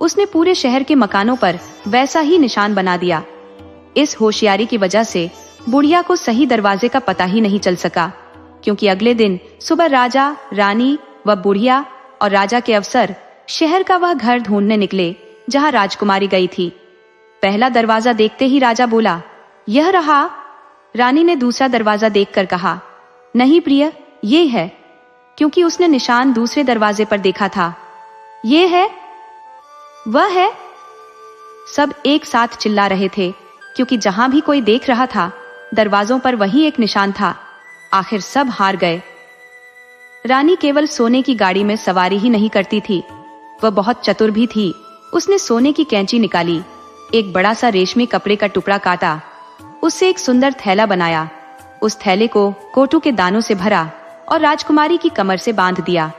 उसने पूरे शहर के मकानों पर वैसा ही निशान बना दिया। इस होशियारी की वजह से बुढ़िया को सही दरवाजे का पता ही नहीं चल सका, क्योंकि अगले दिन सुबह राजा, रानी व बुढ़िया और राजा के अफसर शहर का वह घर ढूंढने निकले जहां राजकुमारी गई थी। पहला दरवाजा देखते ही राजा बोला, यह रहा। रानी ने दूसरा दरवाजा देखकर कहा, नहीं प्रिय, ये है, क्योंकि उसने निशान दूसरे दरवाजे पर देखा था। ये है, वह है। सब एक साथ चिल्ला रहे थे, क्योंकि जहां भी कोई देख रहा था दरवाजों पर वही एक निशान था। आखिर सब हार गए। रानी केवल सोने की गाड़ी में सवारी ही नहीं करती थी, वह बहुत चतुर भी थी। उसने सोने की कैंची निकाली, एक बड़ा सा रेशमी कपड़े का टुकड़ा काटा, उससे एक सुंदर थैला बनाया। उस थैले को कोटू के दानों से भरा और राजकुमारी की कमर से बांध दिया।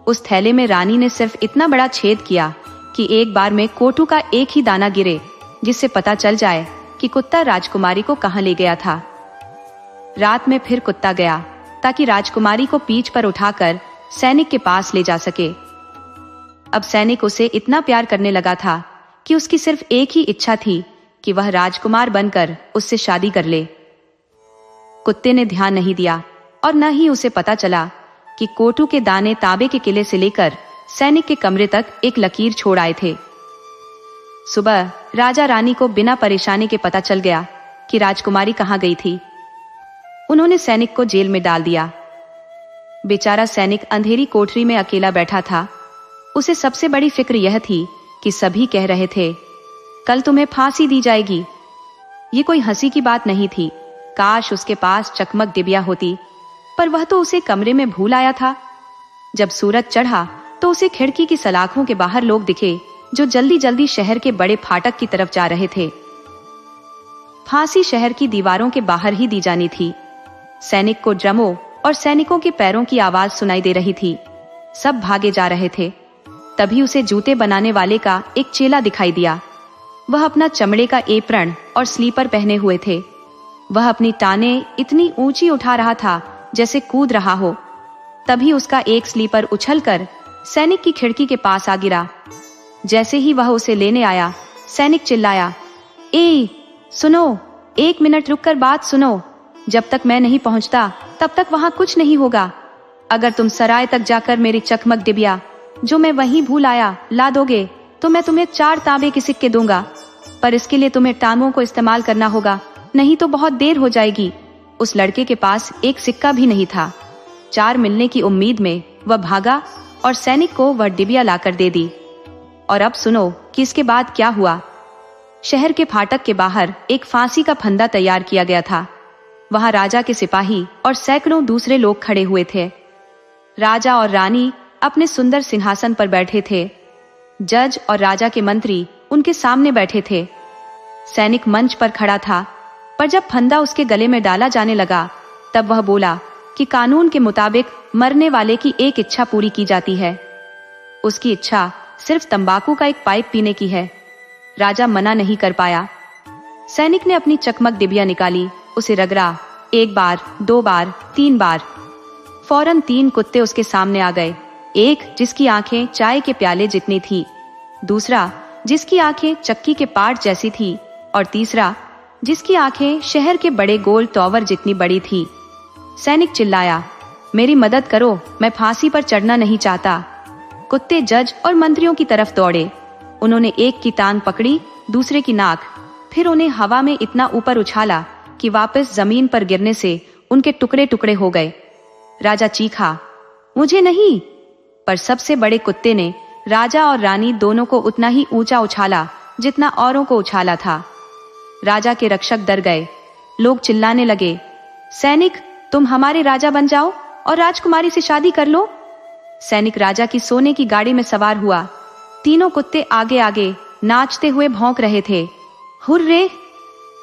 उस थैले में रानी ने सिर्फ इतना बड़ा छेद किया कि एक बार में कोटू का एक ही दाना गिरे, जिससे पता चल जाए कि कुत्ता राजकुमारी को कहां ले गया था। रात में फिर कुत्ता गया ताकि राजकुमारी को पीठ पर उठाकर सैनिक के पास ले जा सके। अब सैनिक उसे इतना प्यार करने लगा था कि उसकी सिर्फ एक ही इच्छा थी कि वह राजकुमार बनकर उससे शादी कर ले। कुत्ते ने ध्यान नहीं दिया और न ही उसे पता चला कि कोटू के दाने तांबे के किले से लेकर सैनिक के कमरे तक एक लकीर छोड़ आए थे। सुबह राजा रानी को बिना परेशानी के पता चल गया कि राजकुमारी कहाँ गई थी। उन्होंने सैनिक को जेल में डाल दिया। बेचारा सैनिक अंधेरी कोठरी में अकेला बैठा था। उसे सबसे बड़ी फिक्र यह थी कि सभी कह रहे थे, कल तुम्हें फांसी दी जाएगी। ये कोई हंसी की बात नहीं थी। काश उसके पास चकमक डिबिया होती, पर वह तो उसे कमरे में भूल आया था। जब सूरज चढ़ा तो उसे खिड़की की सलाखों के बाहर लोग दिखे जो जल्दी जल्दी शहर के बड़े फाटक की तरफ जा रहे थे। फांसी शहर की दीवारों के बाहर ही दी जानी थी। सैनिक को ड्रमों और सैनिकों के पैरों की आवाज सुनाई दे रही थी। सब भागे जा रहे थे। तभी उसे जूते बनाने वाले का एक चेला दिखाई दिया। वह अपना चमड़े का एप्रन और स्लीपर पहने हुए थे। वह अपनी टाने इतनी ऊंची उठा रहा था जैसे कूद रहा हो। तभी उसका एक स्लीपर उछलकर सैनिक की खिड़की के पास आ गिरा। जैसे ही वह उसे लेने आया, सैनिक चिल्लाया, ए सुनो, 1 मिनट रुककर बात सुनो। जब तक मैं नहीं पहुंचता तब तक वहां कुछ नहीं होगा। अगर तुम सराय तक जाकर मेरी चकमक डिबिया जो मैं वहीं भूल आया ला दोगे तो मैं तुम्हें 4 तांबे के सिक्के दूंगा। पर इसके लिए तुम्हें टांगों को इस्तेमाल करना होगा, नहीं तो बहुत देर हो जाएगी। उस लड़के के पास एक सिक्का भी नहीं था। 4 मिलने की उम्मीद में वह भागा और सैनिक को वह डिबिया लाकर दे दी। और अब सुनो कि इसके बाद क्या हुआ। शहर के फाटक के बाहर एक फांसी का फंदा तैयार किया गया था। वहां राजा के सिपाही और सैकड़ों दूसरे लोग खड़े हुए थे। राजा और रानी अपने सुंदर सिंहासन पर बैठे थे। जज और राजा के मंत्री उनके सामने बैठे थे। सैनिक मंच पर खड़ा था, पर जब फंदा उसके गले में डाला जाने लगा तब वह बोला कि कानून के मुताबिक मरने वाले की एक इच्छा पूरी की जाती है। उसकी इच्छा सिर्फ तंबाकू का एक पाइप पीने की है। राजा मना नहीं कर पाया। सैनिक ने अपनी चकमक डिबिया निकाली, उसे रगड़ा, 1 बार, 2 बार, 3 बार। फौरन 3 कुत्ते उसके सामने आ गए। एक जिसकी आंखें चाय के प्याले जितनी थी, दूसरा जिसकी आंखें चक्की के पाट जैसी थी, और तीसरा जिसकी आंखें शहर के बड़े गोल टॉवर जितनी बड़ी थी। सैनिक चिल्लाया, मेरी मदद करो, मैं फांसी पर चढ़ना नहीं चाहता। कुत्ते जज और मंत्रियों की तरफ दौड़े। उन्होंने एक की टांग पकड़ी, दूसरे की नाक, फिर उन्हें हवा में इतना ऊपर उछाला कि वापस जमीन पर गिरने से उनके टुकड़े टुकड़े हो गए। राजा चीखा, मुझे नहीं। पर सबसे बड़े कुत्ते ने राजा और रानी दोनों को उतना ही ऊंचा उछाला जितना औरों को उछाला था। राजा के रक्षक डर गए। लोग चिल्लाने लगे, सैनिक, तुम हमारे राजा बन जाओ और राजकुमारी से शादी कर लो। सैनिक राजा की सोने की गाड़ी में सवार हुआ। तीनों कुत्ते आगे आगे नाचते हुए भौंक रहे थे। हुर्रे!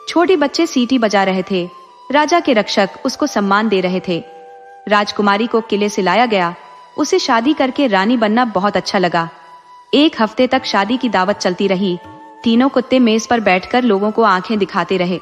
छोटे बच्चे सीटी बजा रहे थे। राजा के रक्षक उसको सम्मान दे रहे थे। राजकुमारी को किले से लाया गया। उसे शादी करके रानी बनना बहुत अच्छा लगा। 1 हफ्ते तक शादी की दावत चलती रही। तीनों कुत्ते मेज पर बैठकर लोगों को आंखें दिखाते रहे।